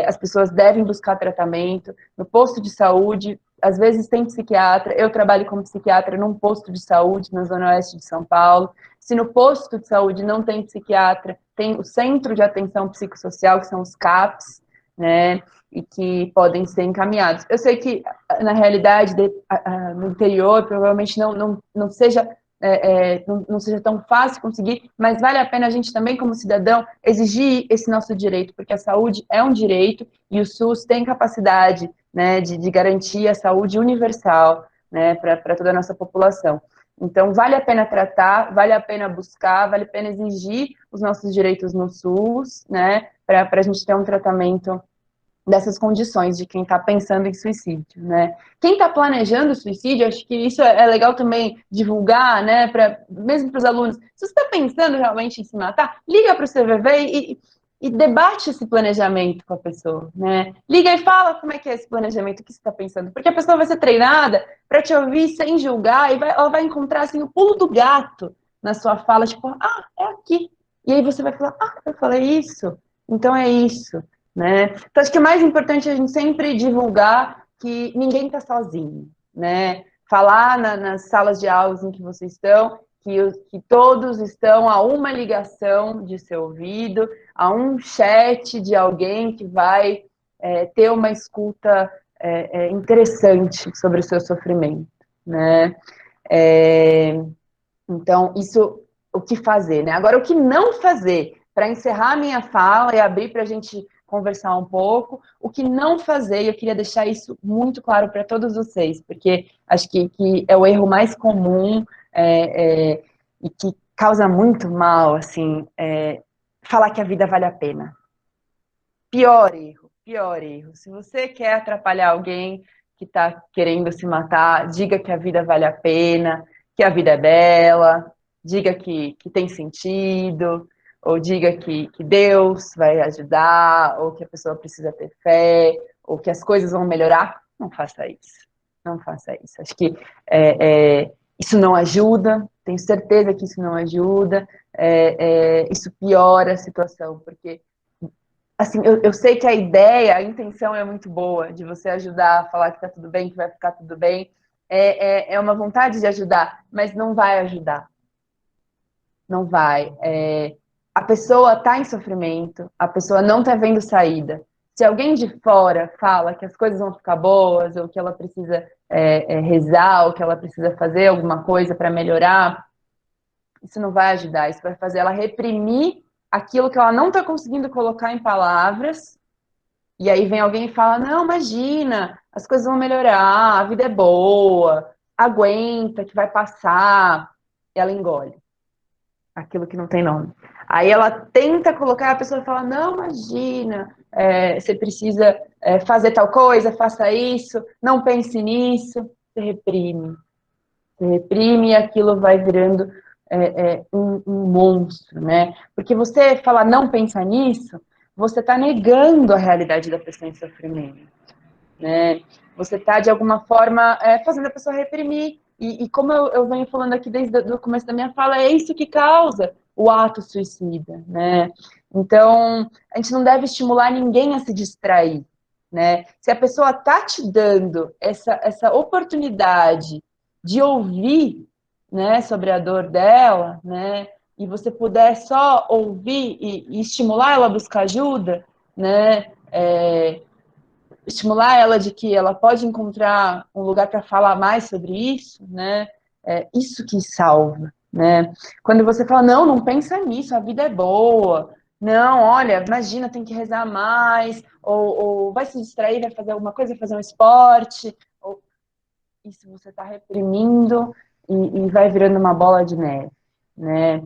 As pessoas devem buscar tratamento. No posto de saúde, às vezes tem psiquiatra. Eu trabalho como psiquiatra num posto de saúde na Zona Oeste de São Paulo. Se no posto de saúde não tem psiquiatra, tem o Centro de Atenção Psicossocial, que são os CAPs, né, e que podem ser encaminhados. Eu sei que, na realidade, no interior, provavelmente não seja não seja tão fácil conseguir, mas vale a pena a gente também, como cidadão, exigir esse nosso direito, porque a saúde é um direito e o SUS tem capacidade, né, de garantir a saúde universal, né, para toda a nossa população. Então, vale a pena tratar, vale a pena buscar, vale a pena exigir os nossos direitos no SUS, né, para a gente ter um tratamento dessas condições de quem está pensando em suicídio, né? Quem está planejando suicídio, acho que isso é legal também divulgar, né? Mesmo para os alunos. Se você está pensando realmente em se matar, liga para o CVV e debate esse planejamento com a pessoa, né? Liga e fala como é que é esse planejamento, o que você está pensando, porque a pessoa vai ser treinada para te ouvir sem julgar e ela vai encontrar assim o pulo do gato na sua fala, tipo, é aqui. E aí você vai falar, eu falei isso, então é isso. Né? Então, acho que o mais importante é a gente sempre divulgar que ninguém está sozinho, né? Falar nas salas de aulas em que vocês estão, que todos estão a uma ligação de ser ouvido, a um chat de alguém que vai ter uma escuta interessante sobre o seu sofrimento, né? Então, isso, o que fazer, né? Agora, o que não fazer, para encerrar a minha fala e abrir para a gente conversar um pouco, o que não fazer, e eu queria deixar isso muito claro para todos vocês, porque acho que é o erro mais comum e que causa muito mal, assim, falar que a vida vale a pena. Pior erro, pior erro. Se você quer atrapalhar alguém que está querendo se matar, diga que a vida vale a pena, que a vida é bela, diga que tem sentido, ou diga que Deus vai ajudar, ou que a pessoa precisa ter fé, ou que as coisas vão melhorar. Não faça isso. Não faça isso. Acho que isso não ajuda, tenho certeza que isso não ajuda, isso piora a situação, porque assim, eu sei que a ideia, a intenção é muito boa, de você ajudar a falar que tá tudo bem, que vai ficar tudo bem, é uma vontade de ajudar, mas não vai ajudar. Não vai. A pessoa está em sofrimento, a pessoa não está vendo saída. Se alguém de fora fala que as coisas vão ficar boas, ou que ela precisa rezar, ou que ela precisa fazer alguma coisa para melhorar, isso não vai ajudar, isso vai fazer ela reprimir aquilo que ela não está conseguindo colocar em palavras, e aí vem alguém e fala, não, imagina, as coisas vão melhorar, a vida é boa, aguenta, que vai passar, e ela engole aquilo que não tem nome. Aí ela tenta colocar, a pessoa fala, não, imagina, você precisa fazer tal coisa, faça isso, não pense nisso, você reprime e aquilo vai virando um monstro, né? Porque você falar não pensa nisso, você está negando a realidade da pessoa em sofrimento, né? Você está, de alguma forma, fazendo a pessoa reprimir. E como eu venho falando aqui desde o começo da minha fala, é isso que causa o ato suicida, né? Então, a gente não deve estimular ninguém a se distrair, né? Se a pessoa está te dando essa oportunidade de ouvir, né, sobre a dor dela, né, e você puder só ouvir e estimular ela a buscar ajuda, né, estimular ela de que ela pode encontrar um lugar para falar mais sobre isso, né, isso que salva, né. Quando você fala, não pensa nisso, a vida é boa, não, olha, imagina, tem que rezar mais, ou vai se distrair, vai fazer alguma coisa, vai fazer um esporte, isso você está reprimindo e vai virando uma bola de neve, né?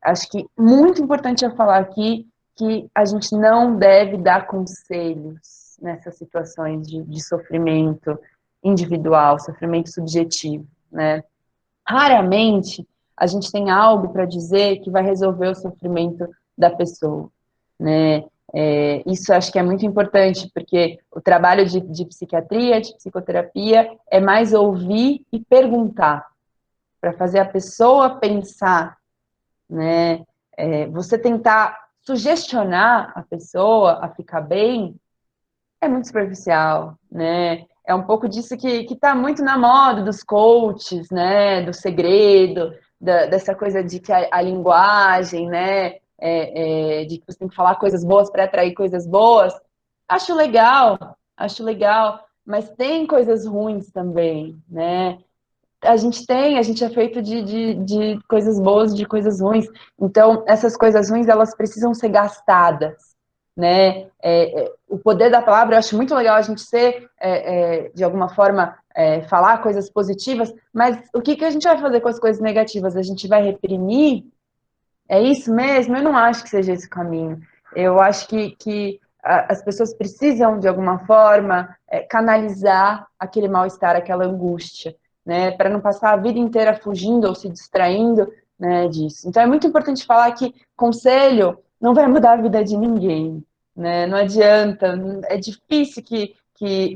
Acho que muito importante eu falar aqui que a gente não deve dar conselhos nessas situações de sofrimento individual, sofrimento subjetivo, né? raramente a gente tem algo para dizer que vai resolver o sofrimento da pessoa, né? Isso acho que é muito importante, porque o trabalho de psiquiatria, de psicoterapia, é mais ouvir e perguntar, para fazer a pessoa pensar, né? Você tentar sugestionar a pessoa a ficar bem é muito superficial, né? É um pouco disso que está muito na moda dos coaches, né? Do segredo, dessa coisa de que a linguagem, né? De que você tem que falar coisas boas para atrair coisas boas. Acho legal, mas tem coisas ruins também, né? A gente é feito de coisas boas e de coisas ruins. Então, essas coisas ruins, elas precisam ser gastadas, né? O poder da palavra, eu acho muito legal a gente ser, de alguma forma, falar coisas positivas, mas o que a gente vai fazer com as coisas negativas? A gente vai reprimir? É isso mesmo? Eu não acho que seja esse o caminho. Eu acho que as pessoas precisam, de alguma forma, canalizar aquele mal-estar, aquela angústia, né? Para não passar a vida inteira fugindo ou se distraindo, né, disso. Então, é muito importante falar que conselho não vai mudar a vida de ninguém, né? Não adianta, é difícil que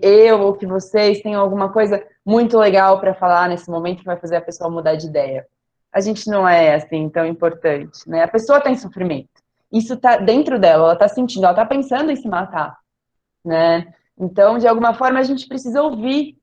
eu ou que vocês tenham alguma coisa muito legal para falar nesse momento que vai fazer a pessoa mudar de ideia. A gente não é assim tão importante, né? A pessoa está em sofrimento. Isso está dentro dela, ela está sentindo, ela está pensando em se matar, né? Então, de alguma forma, a gente precisa ouvir,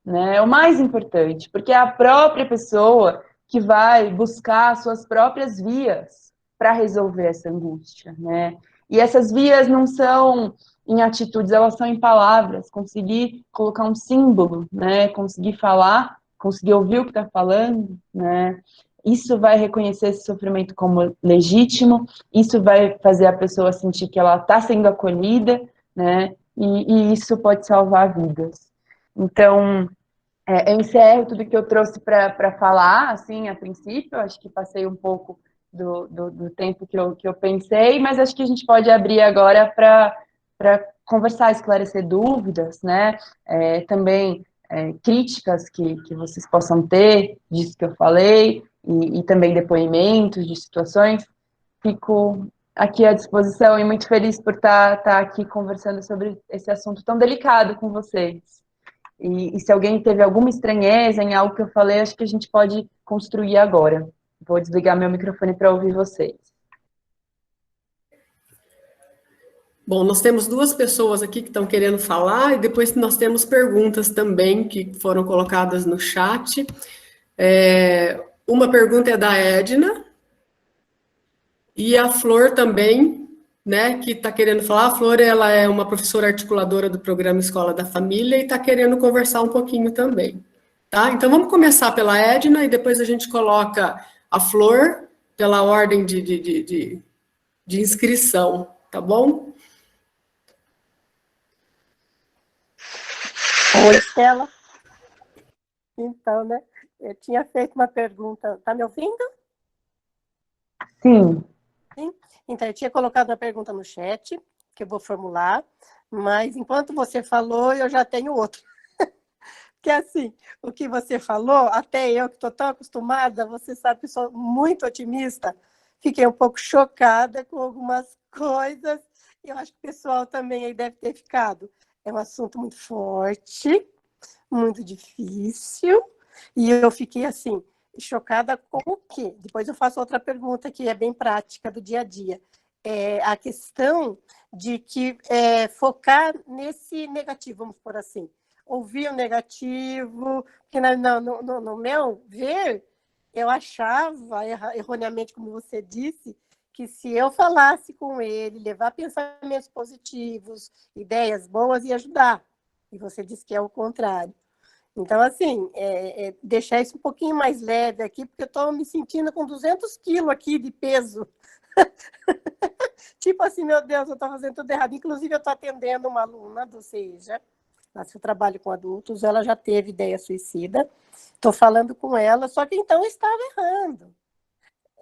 né? É o mais importante, porque é a própria pessoa que vai buscar suas próprias vias para resolver essa angústia, né? E essas vias não são em atitudes, elas são em palavras. Conseguir colocar um símbolo, né? Conseguir falar, conseguir ouvir o que está falando, né? Isso vai reconhecer esse sofrimento como legítimo, isso vai fazer a pessoa sentir que ela está sendo acolhida, né? E isso pode salvar vidas. Então, eu encerro tudo que eu trouxe para falar, assim, a princípio. Acho que passei um pouco do tempo que eu pensei, mas acho que a gente pode abrir agora para conversar, esclarecer dúvidas, né? Também críticas que vocês possam ter disso que eu falei, e também depoimentos de situações. Fico aqui à disposição e muito feliz por estar aqui conversando sobre esse assunto tão delicado com vocês. E se alguém teve alguma estranheza em algo que eu falei, acho que a gente pode construir agora. Vou desligar meu microfone para ouvir vocês. Bom, nós temos duas pessoas aqui que estão querendo falar, e depois nós temos perguntas também que foram colocadas no chat. Uma pergunta é da Edna, e a Flor também, né, que está querendo falar. A Flor, ela é uma professora articuladora do programa Escola da Família e está querendo conversar um pouquinho também, tá? Então, vamos começar pela Edna e depois a gente coloca a Flor pela ordem de inscrição, tá bom? Oi, Estela. Então, né, eu tinha feito uma pergunta. Tá me ouvindo? Sim. Sim? Então, eu tinha colocado uma pergunta no chat, que eu vou formular, mas enquanto você falou, eu já tenho outra. Porque, assim, o que você falou, até eu, que estou tão acostumada, você sabe que sou muito otimista, fiquei um pouco chocada com algumas coisas, e eu acho que o pessoal também aí deve ter ficado. É um assunto muito forte, muito difícil, e eu fiquei, assim, chocada com o quê? Depois eu faço outra pergunta que é bem prática do dia a dia. A questão de que focar nesse negativo, vamos por assim, ouvir o negativo, porque no meu ver, eu achava, erroneamente, como você disse, que se eu falasse com ele, levar pensamentos positivos, ideias boas, ia ajudar. E você disse que é o contrário. Então, assim, deixar isso um pouquinho mais leve aqui, porque eu estou me sentindo com 200 quilos aqui de peso. Tipo assim, meu Deus, eu estou fazendo tudo errado. Inclusive, eu estou atendendo uma aluna do CEJA, eu trabalho com adultos, ela já teve ideia suicida. Estou falando com ela, só que então eu estava errando.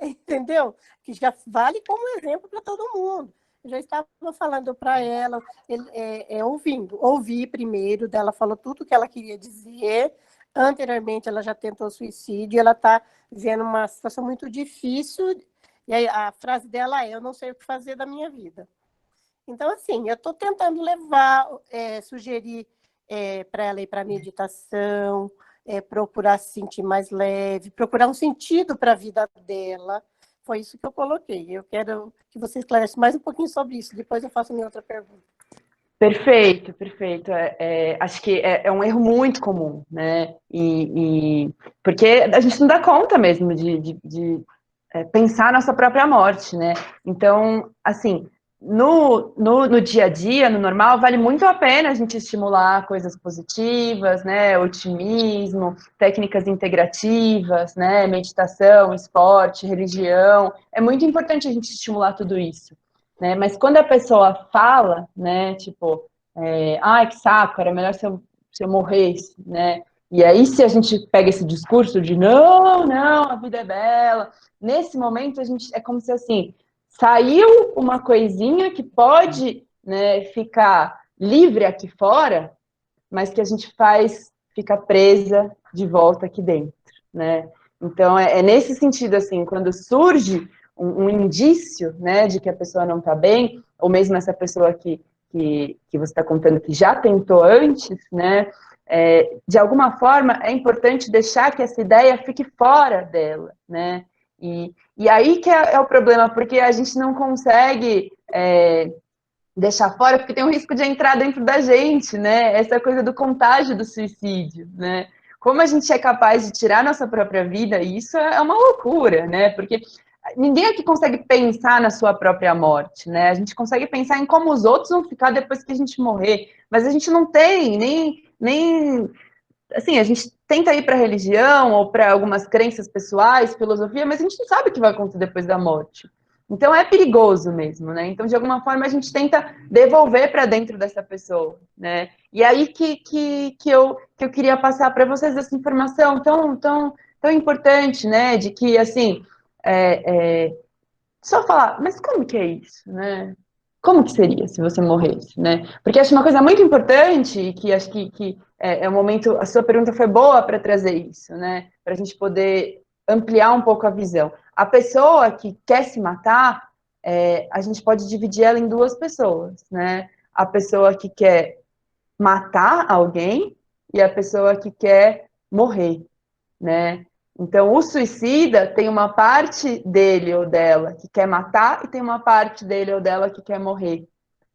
Entendeu? Que já vale como exemplo para todo mundo. Eu já estava falando para ela, ouvi primeiro, dela falou tudo o que ela queria dizer, Anteriormente, ela já tentou suicídio, ela está vivendo uma situação muito difícil, e aí a frase dela é: eu não sei o que fazer da minha vida. Então, assim, eu estou tentando levar, sugerir para ela ir para a meditação, procurar se sentir mais leve, procurar um sentido para a vida dela. Foi isso que eu coloquei. Eu quero que você esclareça mais um pouquinho sobre isso. Depois eu faço a minha outra pergunta. Perfeito, perfeito. Acho que é um erro muito comum, né? Porque a gente não dá conta mesmo de pensar a nossa própria morte, né? Então, assim, no dia a dia, no normal, vale muito a pena a gente estimular coisas positivas, né? Otimismo, técnicas integrativas, né? Meditação, esporte, religião. É muito importante a gente estimular tudo isso, né? Mas quando a pessoa fala, né? Tipo, ai, que saco, era melhor se eu morresse, né? E aí, se a gente pega esse discurso de não, a vida é bela, nesse momento, a gente é como se assim, saiu uma coisinha que pode, né, ficar livre aqui fora, mas que a gente fica presa de volta aqui dentro, né? Então, nesse sentido, assim, quando surge um indício, né, de que a pessoa não está bem, ou mesmo essa pessoa que você está contando que já tentou antes, né, de alguma forma é importante deixar que essa ideia fique fora dela, né? E aí que é o problema, porque a gente não consegue deixar fora, porque tem um risco de entrar dentro da gente, né? Essa coisa do contágio do suicídio, né? Como a gente é capaz de tirar nossa própria vida, isso é uma loucura, né? Porque ninguém aqui consegue pensar na sua própria morte, né? A gente consegue pensar em como os outros vão ficar depois que a gente morrer, mas a gente não tem nem assim, a gente tenta ir para a religião ou para algumas crenças pessoais, filosofia, mas a gente não sabe o que vai acontecer depois da morte. Então é perigoso mesmo, né? Então, de alguma forma, a gente tenta devolver para dentro dessa pessoa, né? E aí que eu queria passar para vocês essa informação tão importante, né? De que, assim, só falar, mas como que é isso, né? Como que seria se você morresse, né? Porque acho uma coisa muito importante e que acho que é um momento. A sua pergunta foi boa para trazer isso, né? Para a gente poder ampliar um pouco a visão. A pessoa que quer se matar, a gente pode dividir ela em duas pessoas, né? A pessoa que quer matar alguém e a pessoa que quer morrer, né? Então, o suicida tem uma parte dele ou dela que quer matar e tem uma parte dele ou dela que quer morrer,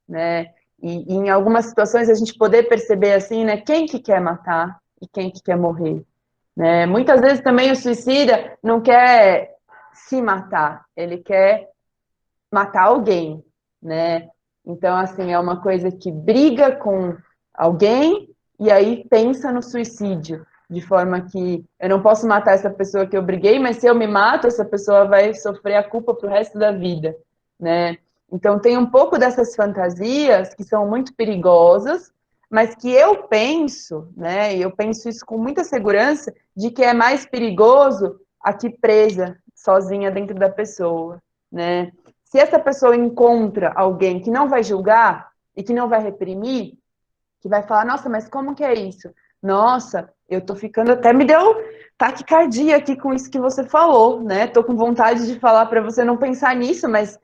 né? E em algumas situações a gente poder perceber assim, né? Quem que quer matar e quem que quer morrer, né? Muitas vezes também o suicida não quer se matar, ele quer matar alguém, né? Então, assim, é uma coisa que briga com alguém e aí pensa no suicídio, de forma que eu não posso matar essa pessoa que eu briguei, mas se eu me mato, essa pessoa vai sofrer a culpa pro resto da vida, né? Então, tem um pouco dessas fantasias que são muito perigosas, mas que eu penso, né, e eu penso isso com muita segurança, de que é mais perigoso aqui presa, sozinha dentro da pessoa, né? Se essa pessoa encontra alguém que não vai julgar e que não vai reprimir, que vai falar, nossa, mas como que é isso? Nossa, eu tô ficando, até me deu taquicardia aqui com isso que você falou, né? Tô com vontade de falar para você não pensar nisso, mas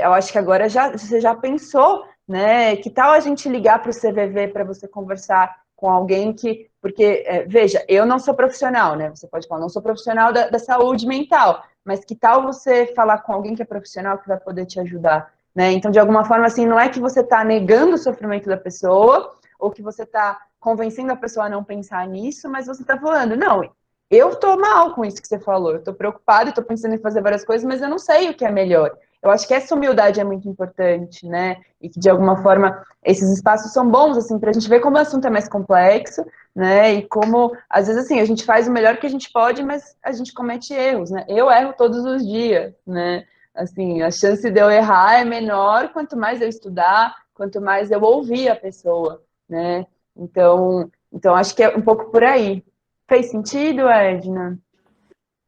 eu acho que agora você já pensou, né? Que tal a gente ligar para o CVV para você conversar com alguém que... Porque, veja, eu não sou profissional, né? Você pode falar, não sou profissional da saúde mental, mas que tal você falar com alguém que é profissional que vai poder te ajudar, né? Então, de alguma forma, assim, não é que você está negando o sofrimento da pessoa, ou que você está convencendo a pessoa a não pensar nisso, mas você está falando, não, eu estou mal com isso que você falou, eu estou preocupada, estou pensando em fazer várias coisas, mas eu não sei o que é melhor. Eu acho que essa humildade é muito importante, né? E que, de alguma forma, esses espaços são bons, assim, para a gente ver como o assunto é mais complexo, né? E como, às vezes, assim, a gente faz o melhor que a gente pode, mas a gente comete erros, né? Eu erro todos os dias, né? Assim, a chance de eu errar é menor quanto mais eu estudar, quanto mais eu ouvir a pessoa, né? Então acho que é um pouco por aí. Fez sentido, Edna?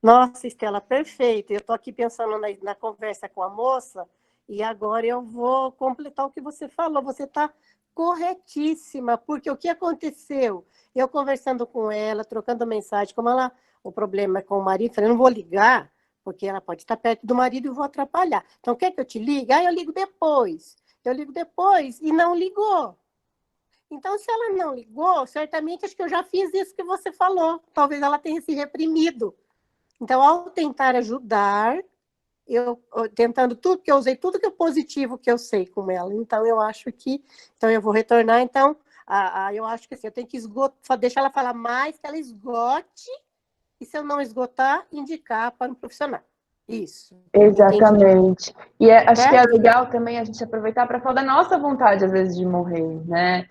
Nossa, Estela, perfeito. Eu estou aqui pensando na conversa com a moça e agora eu vou completar o que você falou. Você está corretíssima, porque o que aconteceu? Eu conversando com ela, trocando mensagem, como ela, o problema é com o marido, falei, não vou ligar, porque ela pode estar perto do marido e vou atrapalhar. Então, quer que eu te ligue? Eu ligo depois. Eu ligo depois e não ligou. Então, se ela não ligou, certamente acho que eu já fiz isso que você falou. Talvez ela tenha se reprimido. Então, ao tentar ajudar, eu tentando tudo, porque eu usei tudo que é positivo que eu sei com ela. Então, eu acho que... Então, eu vou retornar. Então, eu acho que assim, eu tenho que deixar ela falar mais, que ela esgote, e se eu não esgotar, indicar para um profissional. Isso. Exatamente. E acho que é Certo? legal também a gente aproveitar para falar da nossa vontade, às vezes, de morrer, né?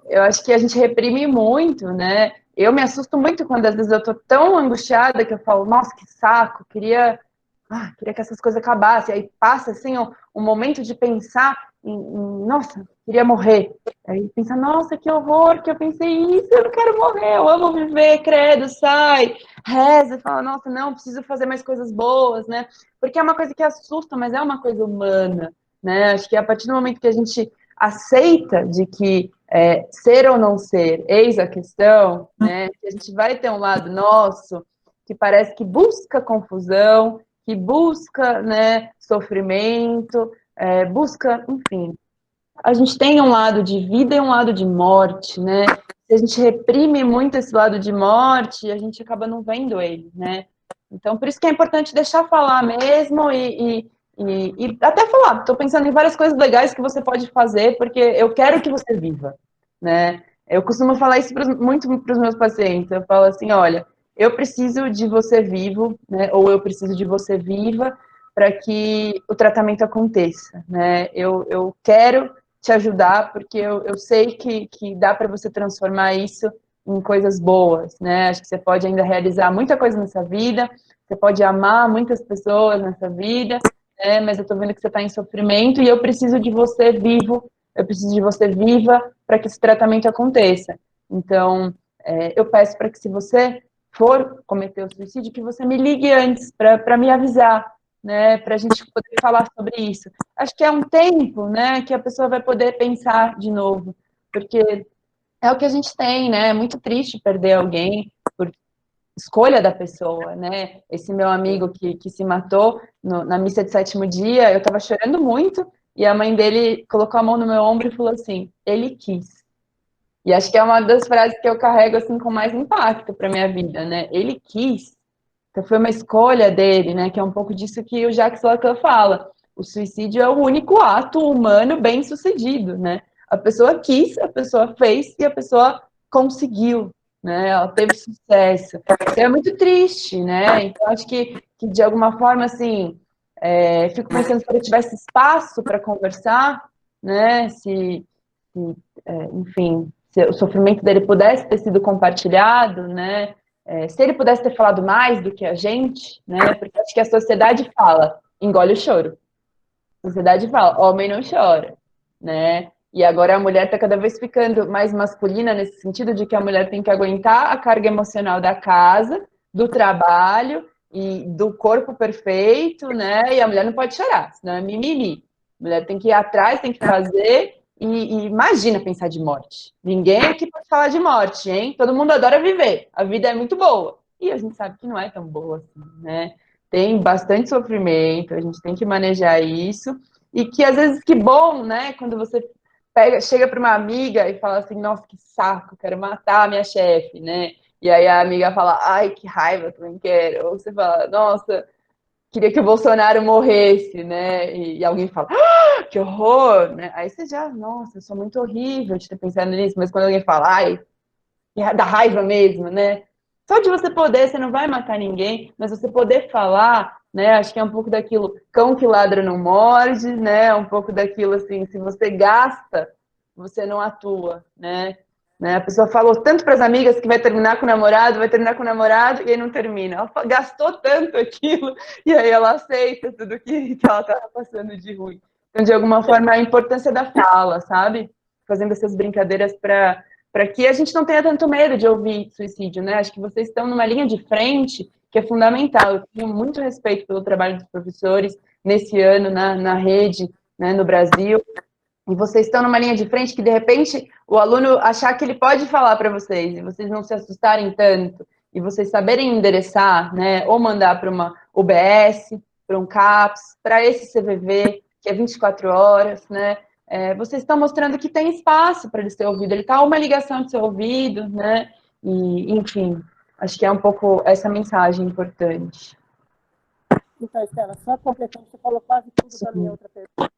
Eu acho que a gente reprime muito, né? Eu me assusto muito quando, às vezes, eu tô tão angustiada que eu falo, nossa, que saco, queria que essas coisas acabassem. Aí passa, assim, um momento de pensar nossa, queria morrer. Aí pensa, nossa, que horror que eu pensei isso, eu não quero morrer, eu amo viver, credo, sai, reza, fala, nossa, não, preciso fazer mais coisas boas, né? Porque é uma coisa que assusta, mas é uma coisa humana, né? Acho que a partir do momento que a gente aceita de que ser ou não ser, eis a questão, né? Que a gente vai ter um lado nosso que parece que busca confusão, que busca, né, sofrimento, busca, enfim. A gente tem um lado de vida e um lado de morte, né? Se a gente reprime muito esse lado de morte, a gente acaba não vendo ele, né? Então, por isso que é importante deixar falar mesmo e até falar. Estou pensando em várias coisas legais que você pode fazer, porque eu quero que você viva, né? Eu costumo falar isso muito para os meus pacientes. Eu falo assim, olha, eu preciso de você vivo, né? Ou eu preciso de você viva para que o tratamento aconteça, né? Eu quero te ajudar, porque eu sei que dá para você transformar isso em coisas boas, né? Acho que você pode ainda realizar muita coisa nessa vida, você pode amar muitas pessoas nessa vida, né? Mas eu tô vendo que você está em sofrimento e eu preciso de você vivo, eu preciso de você viva para que esse tratamento aconteça. Então, eu peço para que se você for cometer o suicídio, que você me ligue antes para me avisar, né, para a gente poder falar sobre isso. Acho que é um tempo, né, que a pessoa vai poder pensar de novo, porque é o que a gente tem, né, é muito triste perder alguém por escolha da pessoa, né, esse meu amigo que se matou na missa de sétimo dia, eu estava chorando muito, e a mãe dele colocou a mão no meu ombro e falou assim, ele quis. E acho que é uma das frases que eu carrego, assim, com mais impacto para minha vida, né, ele quis. Então, foi uma escolha dele, né? Que é um pouco disso que o Jacques Lacan fala. O suicídio é o único ato humano bem sucedido, né? A pessoa quis, a pessoa fez e a pessoa conseguiu, né? Ela teve sucesso. Então, é muito triste, né? Então, acho que de alguma forma, assim, fico pensando se ele tivesse espaço para conversar, né? Enfim, se o sofrimento dele pudesse ter sido compartilhado, né? Se ele pudesse ter falado mais do que a gente, né? Porque acho que a sociedade fala, engole o choro. A sociedade fala, homem não chora, né? E agora a mulher está cada vez ficando mais masculina nesse sentido de que a mulher tem que aguentar a carga emocional da casa, do trabalho e do corpo perfeito, né? E a mulher não pode chorar, senão é mimimi. A mulher tem que ir atrás, tem que fazer e imagina pensar de morte. Ninguém aqui pode falar de morte, hein? Todo mundo adora viver. A vida é muito boa. E a gente sabe que não é tão boa assim, né? Tem bastante sofrimento, a gente tem que manejar isso. E que às vezes que bom, né? Quando você chega para uma amiga e fala assim, nossa, que saco, quero matar a minha chefe, né? E aí a amiga fala, ai, que raiva, também quero. Ou você fala, nossa, queria que o Bolsonaro morresse, né? E alguém fala, que horror, né? Aí você já, nossa, eu sou muito horrível de ter pensado nisso, mas quando alguém fala, ai, dá raiva mesmo, né? Só de você poder, você não vai matar ninguém, mas você poder falar, né? Acho que é um pouco daquilo, cão que ladra não morde, né? Um pouco daquilo assim, se você gasta, você não atua, né? A pessoa falou tanto para as amigas que vai terminar com o namorado, e aí não termina. Ela gastou tanto aquilo, e aí ela aceita tudo que ela estava passando de ruim. Então, de alguma forma, a importância da fala, sabe? Fazendo essas brincadeiras para que a gente não tenha tanto medo de ouvir suicídio, né? Acho que vocês estão numa linha de frente que é fundamental. Eu tenho muito respeito pelo trabalho dos professores nesse ano na rede, né, no Brasil. e vocês estão numa linha de frente que, de repente, o aluno achar que ele pode falar para vocês, e vocês não se assustarem tanto, e vocês saberem endereçar, né, ou mandar para uma UBS, para um CAPS, para esse CVV, que é 24 horas, né, vocês estão mostrando que tem espaço para ele ser ouvido, ele está a uma ligação de ser ouvido, né, e, enfim, acho que é um pouco essa mensagem importante. Então, Estela, só completando, você falou quase tudo da minha outra pergunta.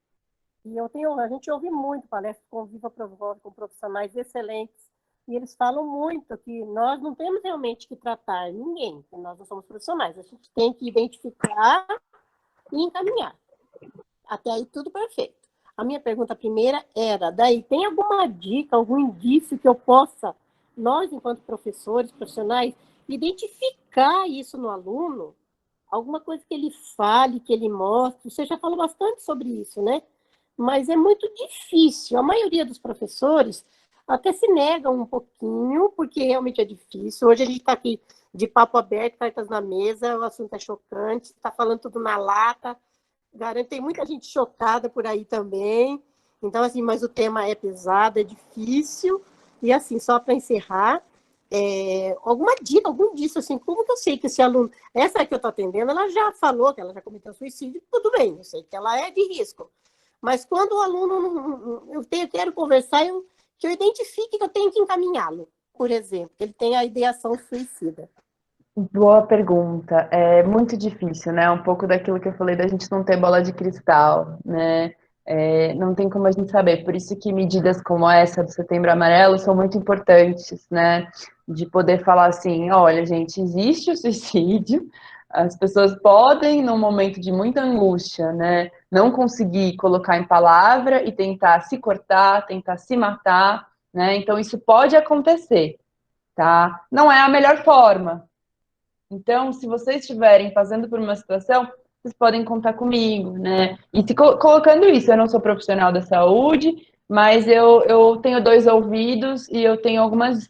E a gente ouve muito palestras com Viva Promove, com profissionais excelentes, e eles falam muito que nós não temos realmente que tratar ninguém, porque nós não somos profissionais, a gente tem que identificar e encaminhar. Até aí, tudo perfeito. A minha pergunta primeira era, daí, tem alguma dica, algum indício que eu possa, nós, enquanto professores, profissionais, identificar isso no aluno? Alguma coisa que ele fale, que ele mostre? Você já falou bastante sobre isso, né? Mas é muito difícil. A maioria dos professores até se negam um pouquinho, porque realmente é difícil. Hoje a gente está aqui de papo aberto, cartas na mesa, o assunto é chocante, está falando tudo na lata. Garanto, tem muita gente chocada por aí também. Então, assim, mas o tema é pesado, é difícil. E, assim, só para encerrar, alguma dica, algum disso, assim, como que eu sei que esse aluno... Essa que eu estou atendendo, ela já falou que ela já cometeu suicídio, tudo bem, eu sei que ela é de risco. Mas quando o aluno, quero conversar, que eu identifique que eu tenho que encaminhá-lo, por exemplo, que ele tem a ideação suicida. Boa pergunta. É muito difícil, né? Um pouco daquilo que eu falei da gente não ter bola de cristal, né? Não tem como a gente saber. Por isso que medidas como essa do Setembro Amarelo são muito importantes, né? De poder falar assim, olha, gente, existe o suicídio, as pessoas podem, num momento de muita angústia, né, não conseguir colocar em palavra e tentar se cortar, tentar se matar, né? Então isso pode acontecer, tá? Não é a melhor forma. Então, se vocês estiverem passando por uma situação, vocês podem contar comigo, né? E colocando isso, eu não sou profissional da saúde, mas eu tenho 2 ouvidos e eu tenho algumas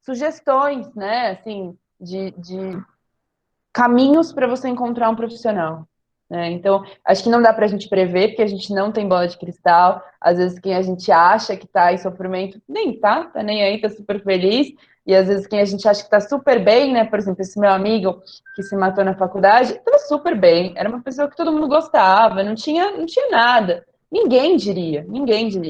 sugestões, né? Assim, de caminhos para você encontrar um profissional. Né? Então, acho que não dá para a gente prever, porque a gente não tem bola de cristal. Às vezes, quem a gente acha que está em sofrimento, nem tá nem aí, tá super feliz. E às vezes, quem a gente acha que está super bem, né? Por exemplo, esse meu amigo que se matou na faculdade, estava super bem. Era uma pessoa que todo mundo gostava, não tinha nada. Ninguém diria.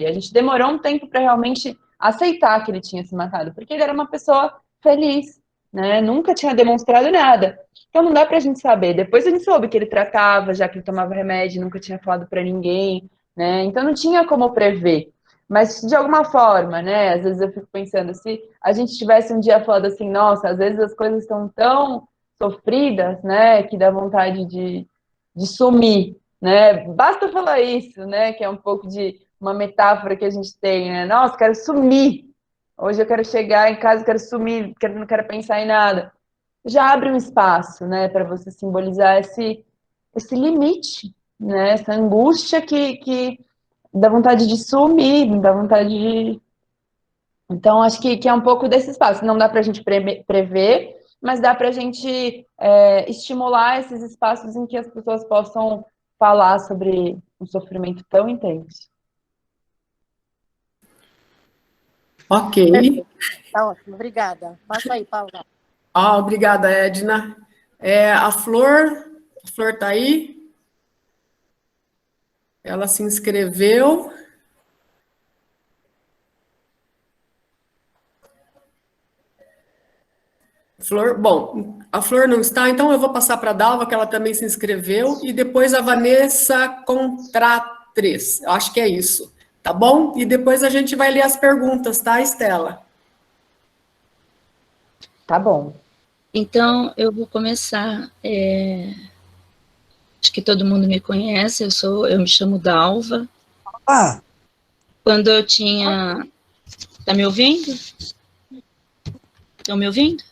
A gente demorou um tempo para realmente aceitar que ele tinha se matado, porque ele era uma pessoa feliz, né? Nunca tinha demonstrado nada. Então não dá pra gente saber. Depois a gente soube que ele tratava, já que ele tomava remédio, nunca tinha falado para ninguém, né? Então não tinha como prever. Mas de alguma forma, né? Às vezes eu fico pensando, se a gente tivesse um dia falando assim, nossa, às vezes as coisas estão tão sofridas, né? Que dá vontade de sumir, né? Basta falar isso, né? Que é um pouco de uma metáfora que a gente tem, né? Nossa, quero sumir. Hoje eu quero chegar em casa, quero sumir, não quero pensar em nada. Já abre um espaço, né, para você simbolizar esse limite, né, essa angústia que dá vontade de sumir, dá vontade de... Então, acho que é um pouco desse espaço. Não dá para a gente prever, mas dá para a gente estimular esses espaços em que as pessoas possam falar sobre um sofrimento tão intenso. Ok. Tá ótimo, obrigada. Passa aí, Paula. Obrigada, Edna. A Flor está aí? Ela se inscreveu. Flor, bom, a Flor não está, então eu vou passar para a Dalva, que ela também se inscreveu, e depois a Vanessa Contratres. Eu acho que é isso, tá bom? E depois a gente vai ler as perguntas, tá, Estela? Tá bom. Então, eu vou começar. Acho que todo mundo me conhece, eu me chamo Dalva. Quando eu tinha... Tá me ouvindo? Estão me ouvindo?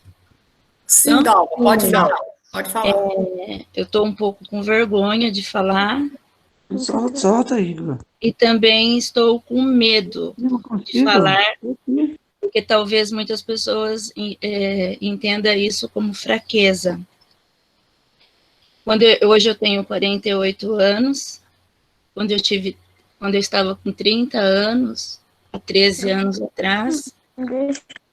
Sim, Dalva, pode falar. Pode falar. Eu estou um pouco com vergonha de falar. Solta, Igor. E também estou com medo de falar, porque talvez muitas pessoas entendam isso como fraqueza. Hoje eu tenho 48 anos, quando quando eu estava com 30 anos, há 13 anos atrás,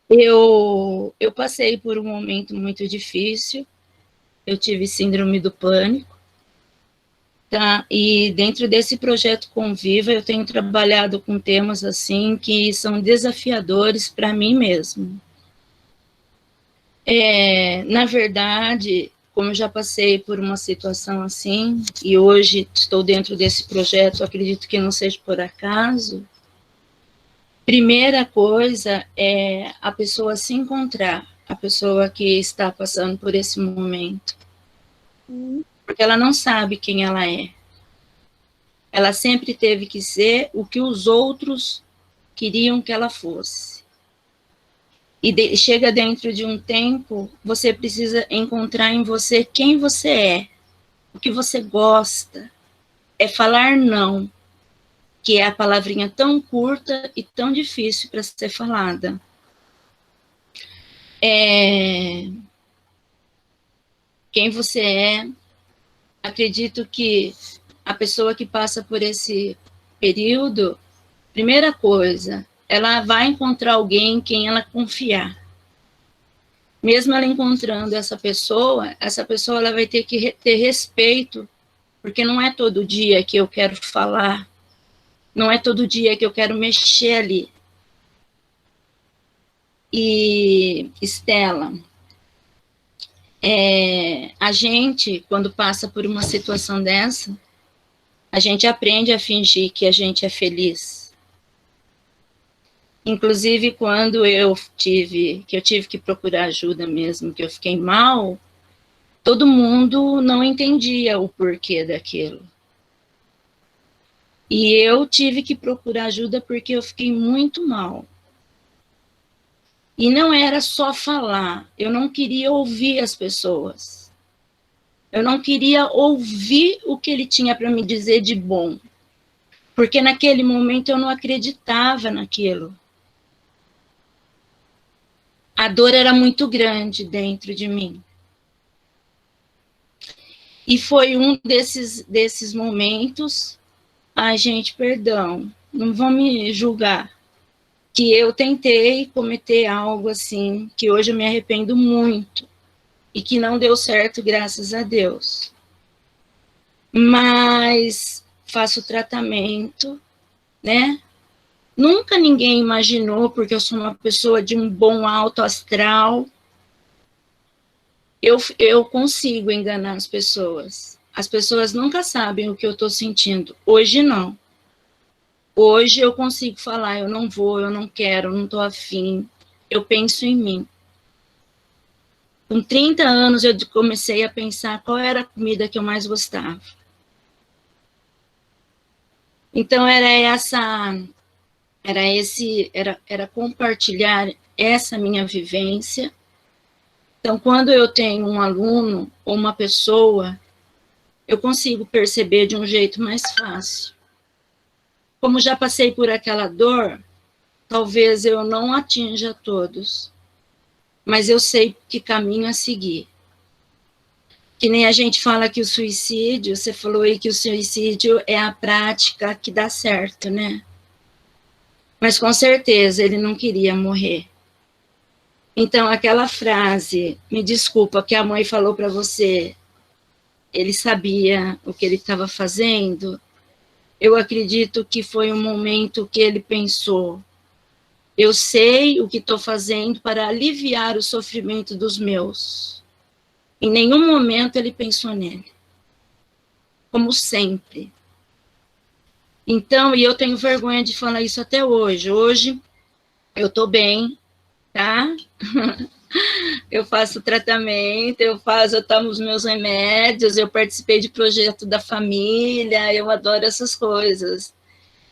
eu passei por um momento muito difícil, eu tive síndrome do pânico, tá? E dentro desse projeto Conviva, eu tenho trabalhado com temas assim que são desafiadores para mim mesmo. Na verdade, como eu já passei por uma situação assim, e hoje estou dentro desse projeto, acredito que não seja por acaso, primeira coisa é a pessoa se encontrar, a pessoa que está passando por esse momento. Porque ela não sabe quem ela é. Ela sempre teve que ser o que os outros queriam que ela fosse. E chega dentro de um tempo, você precisa encontrar em você quem você é, o que você gosta. É falar não, que é a palavrinha tão curta e tão difícil para ser falada. Quem você é, acredito que a pessoa que passa por esse período, primeira coisa, ela vai encontrar alguém em quem ela confiar. Mesmo ela encontrando essa pessoa ela vai ter que ter respeito, porque não é todo dia que eu quero falar, não é todo dia que eu quero mexer ali. E, Estela, a gente, quando passa por uma situação dessa, a gente aprende a fingir que a gente é feliz. Inclusive, quando eu tive que procurar ajuda mesmo, que eu fiquei mal, todo mundo não entendia o porquê daquilo. E eu tive que procurar ajuda porque eu fiquei muito mal. E não era só falar, eu não queria ouvir as pessoas. Eu não queria ouvir o que ele tinha para me dizer de bom. Porque naquele momento eu não acreditava naquilo. A dor era muito grande dentro de mim. E foi um desses momentos, ai gente, perdão, não vão me julgar, que eu tentei cometer algo assim, que hoje eu me arrependo muito, e que não deu certo, graças a Deus. Mas faço tratamento, né? Nunca ninguém imaginou, porque eu sou uma pessoa de um bom alto astral, eu consigo enganar as pessoas. As pessoas nunca sabem o que eu estou sentindo. Hoje não. Hoje eu consigo falar, eu não vou, eu não quero, não estou afim. Eu penso em mim. Com 30 anos eu comecei a pensar qual era a comida que eu mais gostava. Então era compartilhar essa minha vivência. Então, quando eu tenho um aluno ou uma pessoa, eu consigo perceber de um jeito mais fácil. Como já passei por aquela dor, talvez eu não atinja todos, mas eu sei que caminho a seguir. Que nem a gente fala que o suicídio, você falou aí que o suicídio é a prática que dá certo, né? Mas com certeza ele não queria morrer. Então, aquela frase, me desculpa, que a mãe falou para você, ele sabia o que ele estava fazendo, eu acredito que foi um momento que ele pensou, eu sei o que estou fazendo para aliviar o sofrimento dos meus. Em nenhum momento ele pensou nele. Como sempre. Então, e eu tenho vergonha de falar isso até hoje. Hoje, eu estou bem, tá? Eu faço tratamento, eu tomo os meus remédios, eu participei de projeto da família, eu adoro essas coisas.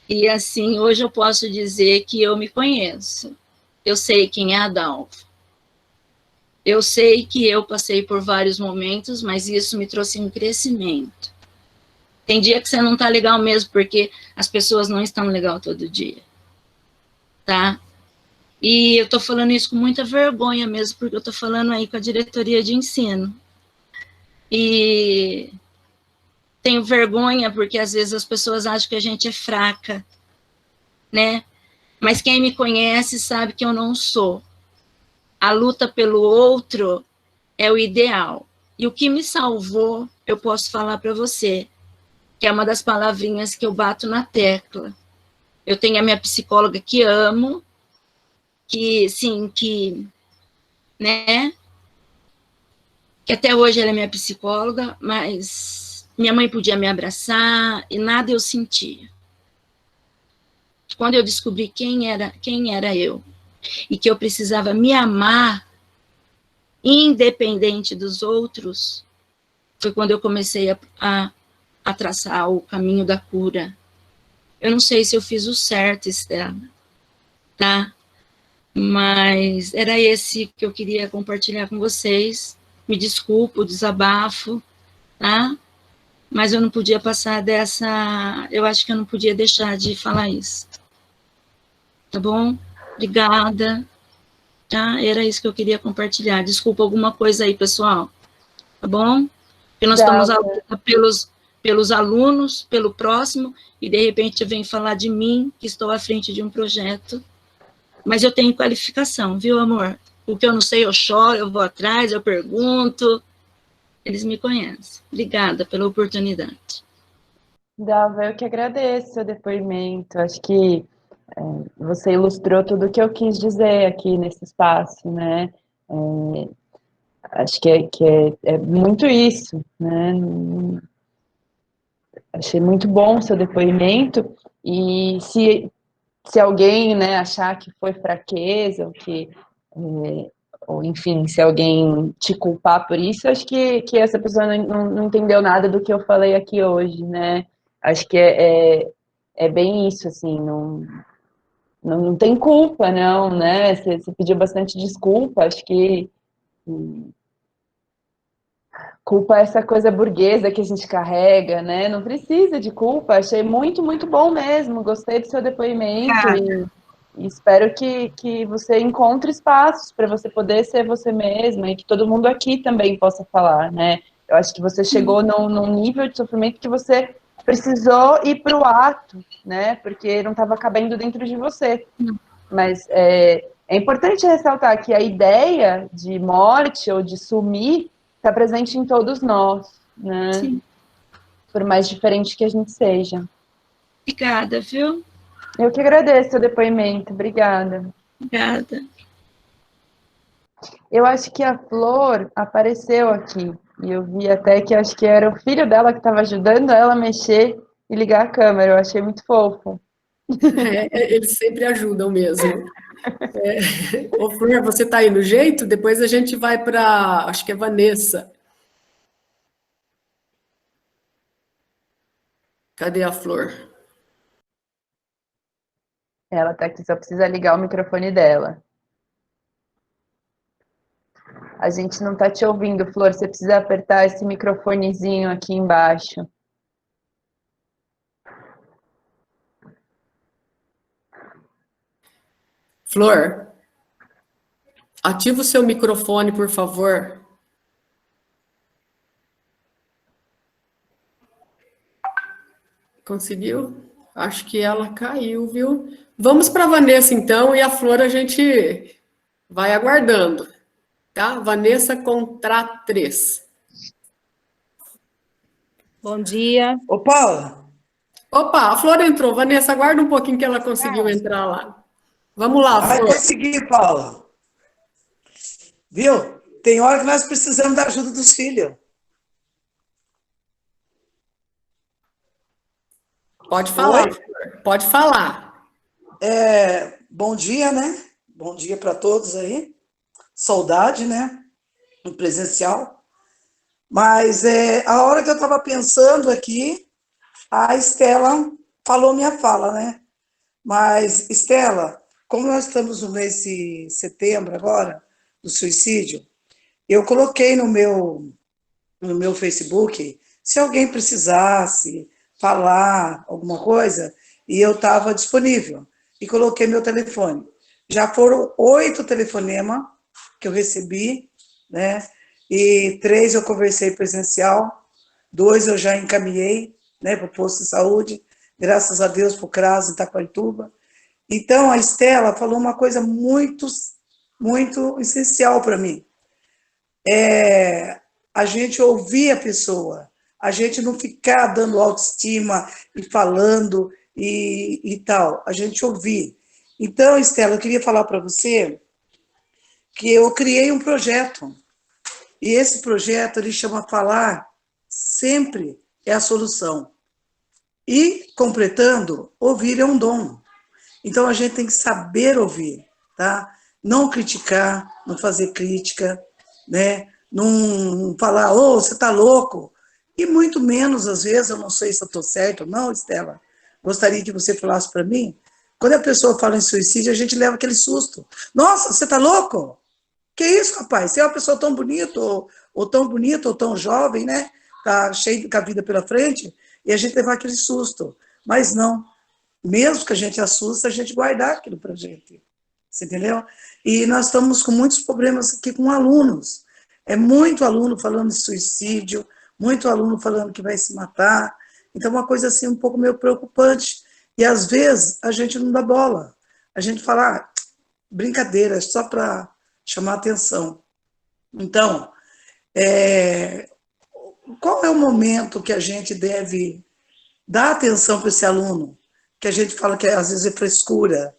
E assim, hoje eu posso dizer que eu me conheço. Eu sei quem é Adalva. Eu sei que eu passei por vários momentos, mas isso me trouxe um crescimento. Tem dia que você não tá legal mesmo, porque as pessoas não estão legal todo dia. Tá? E eu tô falando isso com muita vergonha mesmo, porque eu tô falando aí com a diretoria de ensino. E tenho vergonha, porque às vezes as pessoas acham que a gente é fraca, né? Mas quem me conhece sabe que eu não sou. A luta pelo outro é o ideal. E o que me salvou, eu posso falar para você, que é uma das palavrinhas que eu bato na tecla. Eu tenho a minha psicóloga que amo, que, sim, né, que até hoje ela é minha psicóloga, mas minha mãe podia me abraçar e nada eu sentia. Quando eu descobri quem era eu, e que eu precisava me amar, independente dos outros, foi quando eu comecei a traçar o caminho da cura. Eu não sei se eu fiz o certo, Estela, tá? Mas era esse que eu queria compartilhar com vocês. Me desculpo, o desabafo, tá? Mas eu não podia passar dessa... Eu acho que eu não podia deixar de falar isso. Tá bom? Obrigada. Tá? Era isso que eu queria compartilhar. Desculpa alguma coisa aí, pessoal. Tá bom? Porque nós estamos a luta pelos alunos, pelo próximo, e de repente vem falar de mim, que estou à frente de um projeto. Mas eu tenho qualificação, viu, amor? O que eu não sei, eu choro, eu vou atrás, eu pergunto. Eles me conhecem. Obrigada pela oportunidade. Dalva, eu que agradeço o seu depoimento. Acho que você ilustrou tudo o que eu quis dizer aqui nesse espaço, né? Acho que é muito isso, né? Achei muito bom o seu depoimento, e se alguém, né, achar que foi fraqueza, ou enfim, se alguém te culpar por isso, acho que essa pessoa não entendeu nada do que eu falei aqui hoje, né? Acho que é bem isso, assim, não tem culpa, não, né? Você pediu bastante desculpa, acho que culpa é essa coisa burguesa que a gente carrega, né? Não precisa de culpa, achei muito, muito bom mesmo, gostei do seu depoimento e espero que você encontre espaços para você poder ser você mesma e que todo mundo aqui também possa falar, né? Eu acho que você chegou num nível de sofrimento que você precisou ir para o ato, né? Porque não estava cabendo dentro de você. Mas é importante ressaltar que a ideia de morte ou de sumir está presente em todos nós, né? Sim. Por mais diferente que a gente seja. Obrigada, viu? Eu que agradeço o depoimento. Obrigada. Obrigada. Eu acho que a Flor apareceu aqui. E eu vi até que acho que era o filho dela que estava ajudando ela a mexer e ligar a câmera. Eu achei muito fofo. Eles sempre ajudam mesmo. Ô, Flor, você está aí no jeito? Depois a gente vai para, acho que é Vanessa. Cadê a Flor? Ela está aqui, só precisa ligar o microfone dela. A gente não está te ouvindo, Flor. Você precisa apertar esse microfonezinho aqui embaixo. Flor, ativa o seu microfone, por favor. Conseguiu? Acho que ela caiu, viu? Vamos para a Vanessa, então, e a Flor a gente vai aguardando, tá? Vanessa contra 3. Bom dia. Ô, Paula. Opa, a Flor entrou. Vanessa, aguarda um pouquinho que ela conseguiu entrar lá. Vamos lá, Flor. Vai conseguir, Paula. Viu? Tem hora que nós precisamos da ajuda dos filhos. Pode falar, Flor. Pode falar. Bom dia, né? Bom dia para todos aí. Saudade, né? No presencial. Mas a hora que eu estava pensando aqui, a Estela falou minha fala, né? Mas, Estela, como nós estamos no mês de setembro agora, do suicídio, eu coloquei no meu Facebook, se alguém precisasse falar alguma coisa, e eu estava disponível. E coloquei meu telefone. Já foram 8 telefonemas que eu recebi, né? E 3 eu conversei presencial, 2 eu já encaminhei, né, para o posto de saúde, graças a Deus, para o CRAS em Itacoaituba. Então, a Estela falou uma coisa muito, muito essencial para mim. A gente ouvir a pessoa, a gente não ficar dando autoestima e falando e tal, a gente ouvir. Então, Estela, eu queria falar para você que eu criei um projeto, e esse projeto, ele chama Falar Sempre é a Solução. E, completando, ouvir é um dom. Então, a gente tem que saber ouvir, tá? Não criticar, não fazer crítica, né? Não falar, você tá louco. E muito menos, às vezes, eu não sei se eu estou certo ou não, Estela, gostaria que você falasse para mim, quando a pessoa fala em suicídio, a gente leva aquele susto. Nossa, você tá louco? Que isso, rapaz? Você é uma pessoa tão bonita, ou tão bonita, ou tão jovem, né? Tá cheio com a vida pela frente, e a gente leva aquele susto. Mas não. Mesmo que a gente assusta, a gente guardar aquilo pra gente. Você entendeu? E nós estamos com muitos problemas aqui com alunos. É muito aluno falando de suicídio, muito aluno falando que vai se matar. Então, uma coisa assim um pouco meio preocupante. E, às vezes, a gente não dá bola. A gente fala, brincadeira, é só para chamar atenção. Então, qual é o momento que a gente deve dar atenção para esse aluno? Que a gente fala que às vezes é frescura,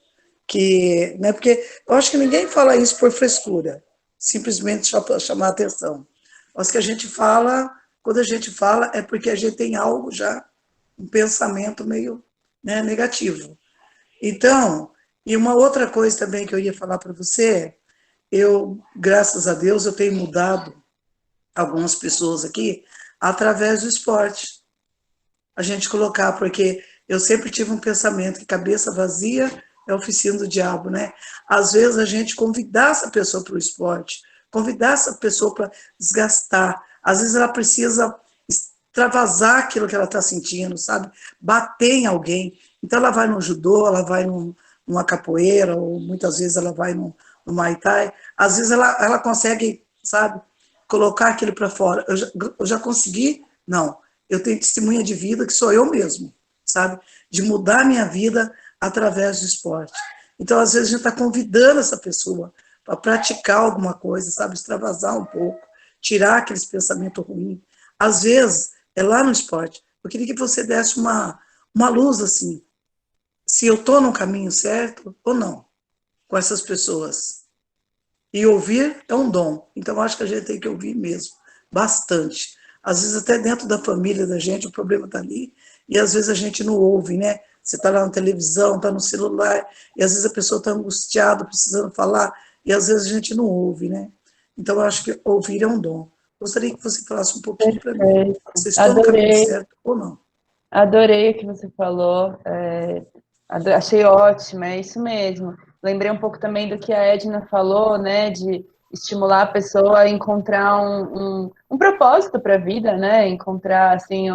que, né, porque eu acho que ninguém fala isso por frescura, simplesmente só para chamar atenção. Mas que a gente fala, quando a gente fala, é porque a gente tem algo já, um pensamento meio, né, negativo. Então, e uma outra coisa também que eu ia falar para você, graças a Deus, eu tenho mudado algumas pessoas aqui através do esporte. A gente colocar, porque eu sempre tive um pensamento que cabeça vazia é oficina do diabo, né? Às vezes a gente convidar essa pessoa para o esporte, convidar essa pessoa para desgastar. Às vezes ela precisa extravasar aquilo que ela está sentindo, sabe? Bater em alguém. Então ela vai no judô, ela vai numa capoeira, ou muitas vezes ela vai no Muay Thai. Às vezes ela consegue, sabe, colocar aquilo para fora. Eu já consegui? Não. Eu tenho testemunha de vida que sou eu mesmo, sabe? De mudar a minha vida através do esporte. Então, às vezes, a gente está convidando essa pessoa para praticar alguma coisa, sabe? Extravasar um pouco, tirar aqueles pensamentos ruins. Às vezes, é lá no esporte. Eu queria que você desse uma luz, assim, se eu estou no caminho certo ou não, com essas pessoas. E ouvir é um dom. Então, eu acho que a gente tem que ouvir mesmo, bastante. Às vezes, até dentro da família da gente, o problema está ali, e às vezes a gente não ouve, né? Você está lá na televisão, está no celular, e às vezes a pessoa está angustiada, precisando falar, e às vezes a gente não ouve, né? Então, eu acho que ouvir é um dom. Gostaria que você falasse um pouquinho para mim. Vocês estão no caminho certo ou não? Adorei o que você falou, achei ótimo, é isso mesmo. Lembrei um pouco também do que a Edna falou, né, de estimular a pessoa a encontrar um propósito para a vida, né, encontrar, assim,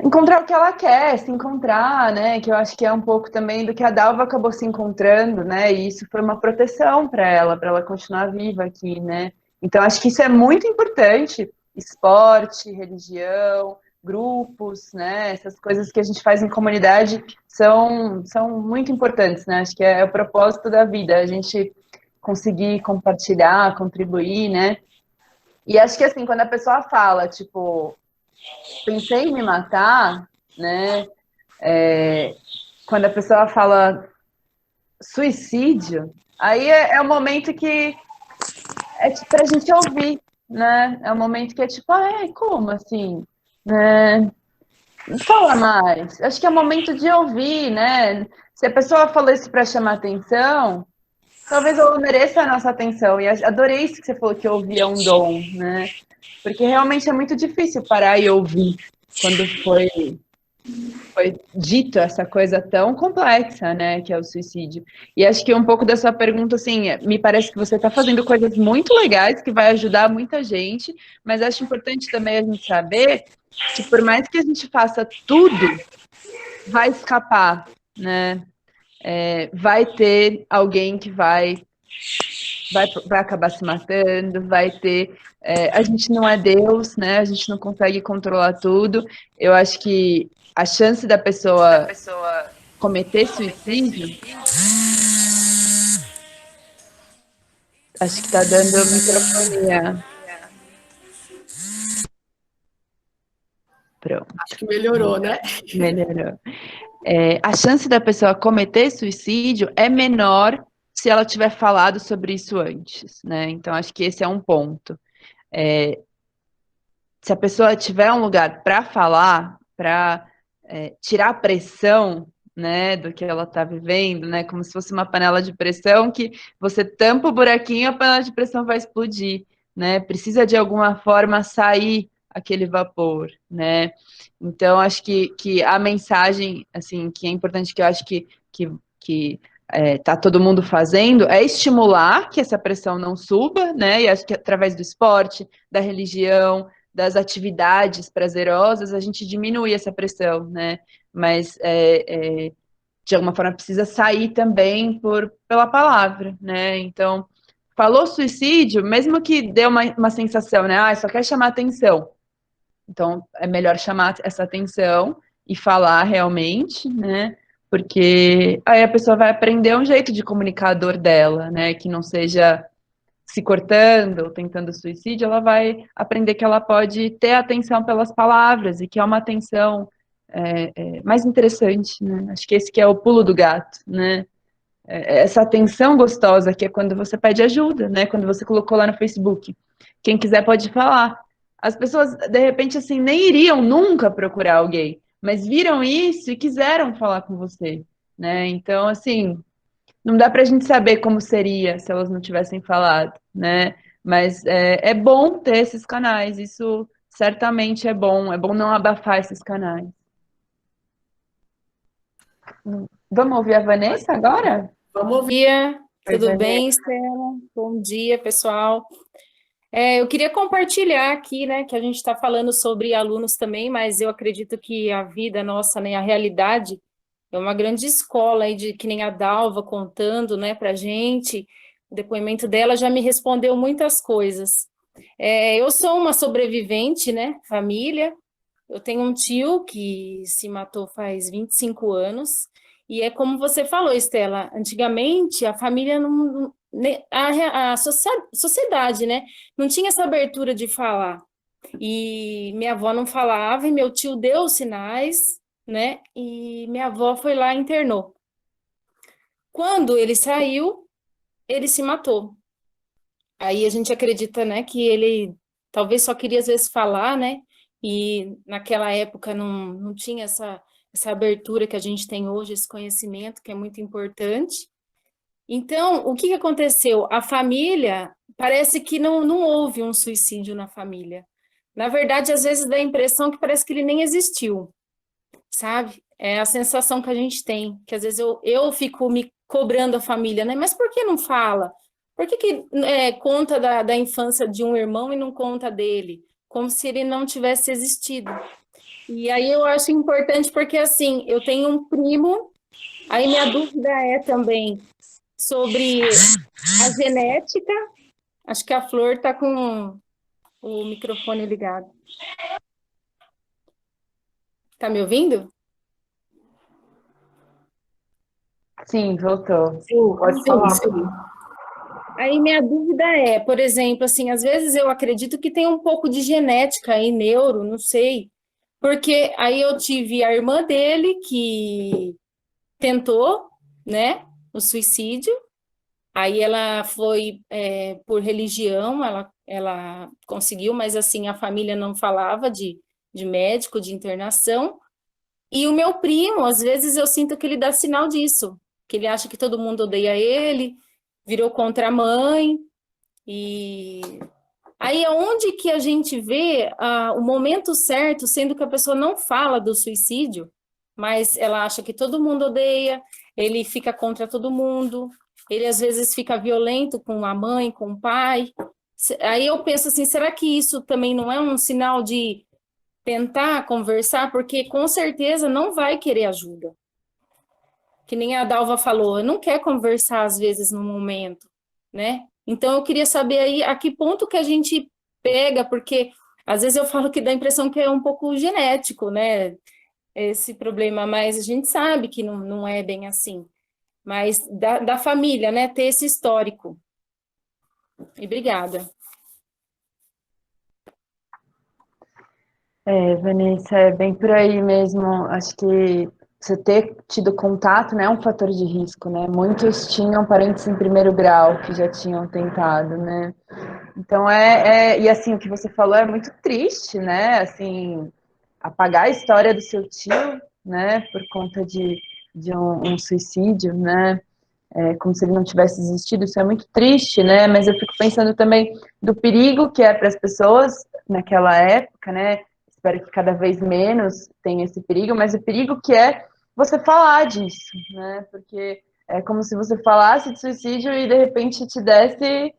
encontrar o que ela quer, se encontrar, né, que eu acho que é um pouco também do que a Dalva acabou se encontrando, né, e isso foi uma proteção para ela continuar viva aqui, né. Então, acho que isso é muito importante, esporte, religião, grupos, né, essas coisas que a gente faz em comunidade são muito importantes, né, acho que é o propósito da vida, a gente conseguir compartilhar, contribuir, né, e acho que assim, quando a pessoa fala, tipo, pensei em me matar, né, quando a pessoa fala suicídio, aí é o momento que é pra gente ouvir, né, é um momento que é tipo, como assim? Fala mais. Acho que é o momento de ouvir, né? Se a pessoa falou isso para chamar atenção, talvez ela mereça a nossa atenção. E adorei isso que você falou, que ouvir é um dom, né? Porque realmente é muito difícil parar e ouvir quando foi dito essa coisa tão complexa, né, que é o suicídio. E acho que um pouco da sua pergunta, assim, me parece que você está fazendo coisas muito legais, que vai ajudar muita gente, mas acho importante também a gente saber que por mais que a gente faça tudo, vai escapar, né, vai ter alguém que vai vai acabar se matando, vai ter... a gente não é Deus, né? A gente não consegue controlar tudo. Eu acho que a chance da pessoa cometer suicídio... Acho que tá dando microfonia. Pronto. Acho que melhorou, né? Melhorou. A chance da pessoa cometer suicídio é menor se ela tiver falado sobre isso antes, né? Então, acho que esse é um ponto. Se a pessoa tiver um lugar para falar, para tirar a pressão, né, do que ela está vivendo, né, como se fosse uma panela de pressão que você tampa o buraquinho, a panela de pressão vai explodir, né? Precisa de alguma forma sair aquele vapor, né? Então, acho que a mensagem, assim, que é importante, que eu acho que tá todo mundo fazendo, é estimular que essa pressão não suba, né? E acho que através do esporte, da religião, das atividades prazerosas, a gente diminui essa pressão, né? Mas, de alguma forma, precisa sair também pela palavra, né? Então, falou suicídio, mesmo que dê uma sensação, né? Só quer chamar atenção. Então, é melhor chamar essa atenção e falar realmente, né? Porque aí a pessoa vai aprender um jeito de comunicar a dor dela, né? Que não seja se cortando ou tentando suicídio, ela vai aprender que ela pode ter atenção pelas palavras e que é uma atenção mais interessante, né? Acho que esse que é o pulo do gato, né? Essa atenção gostosa que é quando você pede ajuda, né? Quando você colocou lá no Facebook. Quem quiser pode falar. As pessoas, de repente, assim, nem iriam nunca procurar alguém, mas viram isso e quiseram falar com você, né? Então, assim, não dá pra gente saber como seria se elas não tivessem falado, né? Mas é bom ter esses canais, isso certamente é bom não abafar esses canais. Vamos ouvir a Vanessa agora? Vamos ouvir. Bom dia, tudo Vanessa. bem, Estela? Bom dia, pessoal. Eu queria compartilhar aqui, né, que a gente está falando sobre alunos também, mas eu acredito que a vida nossa, né, a realidade é uma grande escola aí que nem a Dalva contando, né, para gente. O depoimento dela já me respondeu muitas coisas. Eu sou uma sobrevivente, né, família. Eu tenho um tio que se matou faz 25 anos. E é como você falou, Estela, antigamente a família não, a sociedade, né, não tinha essa abertura de falar. E minha avó não falava, e meu tio deu os sinais, né, e minha avó foi lá e internou. Quando ele saiu, ele se matou. Aí a gente acredita, né, que ele talvez só queria às vezes falar, né, e naquela época não tinha essa abertura que a gente tem hoje, esse conhecimento que é muito importante. Então, o que aconteceu? A família, parece que não houve um suicídio na família. Na verdade, às vezes dá a impressão que parece que ele nem existiu, sabe? É a sensação que a gente tem, que às vezes eu fico me cobrando a família, né? Mas por que não fala? Por que conta da infância de um irmão e não conta dele? Como se ele não tivesse existido. E aí eu acho importante porque, assim, eu tenho um primo, aí minha dúvida é também sobre a genética. Acho que a Flor está com o microfone ligado. Tá me ouvindo? Sim, voltou. Sim, pode falar. Sim. Aí minha dúvida é, por exemplo, assim, às vezes eu acredito que tem um pouco de genética aí, neuro, não sei. Porque aí eu tive a irmã dele que tentou, né, o suicídio. Aí ela foi por religião, ela conseguiu, mas assim, a família não falava de médico, de internação. E o meu primo, às vezes eu sinto que ele dá sinal disso, que ele acha que todo mundo odeia ele, virou contra a mãe. E aí é onde que a gente vê o momento certo, sendo que a pessoa não fala do suicídio, mas ela acha que todo mundo odeia, ele fica contra todo mundo, ele às vezes fica violento com a mãe, com o pai. Aí eu penso assim, será que isso também não é um sinal de tentar conversar? Porque com certeza não vai querer ajuda. Que nem a Dalva falou, não quer conversar às vezes no momento, né? Então, eu queria saber aí a que ponto que a gente pega, porque às vezes eu falo que dá a impressão que é um pouco genético, né, esse problema, mas a gente sabe que não é bem assim. Mas da família, né, ter esse histórico. E obrigada. Vanessa, é bem por aí mesmo. Acho que você ter tido contato, né, é um fator de risco, né? Muitos tinham parentes em primeiro grau que já tinham tentado, né? Então e assim, o que você falou é muito triste, né? Assim, apagar a história do seu tio, né, por conta de um suicídio, né? Como se ele não tivesse existido, isso é muito triste, né? Mas eu fico pensando também do perigo que é para as pessoas naquela época, né? Espero que cada vez menos tenha esse perigo, mas o perigo que é você falar disso, né? Porque é como se você falasse de suicídio e de repente te desse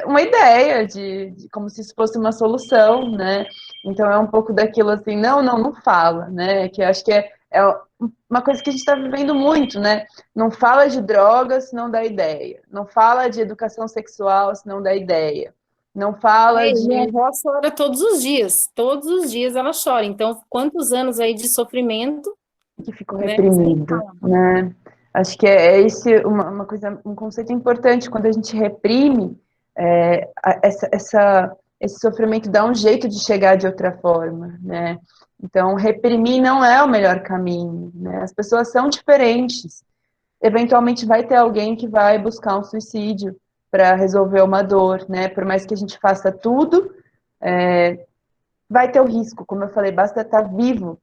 uma ideia de como se isso fosse uma solução, né? Então é um pouco daquilo assim, não fala, né? Que eu acho que é uma coisa que a gente está vivendo muito, né? Não fala de drogas, não dá ideia. Não fala de educação sexual, se não dá ideia. Não fala Minha de... avó chora todos os dias ela chora. Então, quantos anos aí de sofrimento, que ficou né? Sem reprimido, falar. né? Acho que é esse uma coisa, um conceito importante. Quando a gente reprime, esse sofrimento dá um jeito de chegar de outra forma, né? Então, reprimir não é o melhor caminho, né? As pessoas são diferentes. Eventualmente vai ter alguém que vai buscar um suicídio para resolver uma dor, né? Por mais que a gente faça tudo, vai ter o risco, como eu falei, basta estar vivo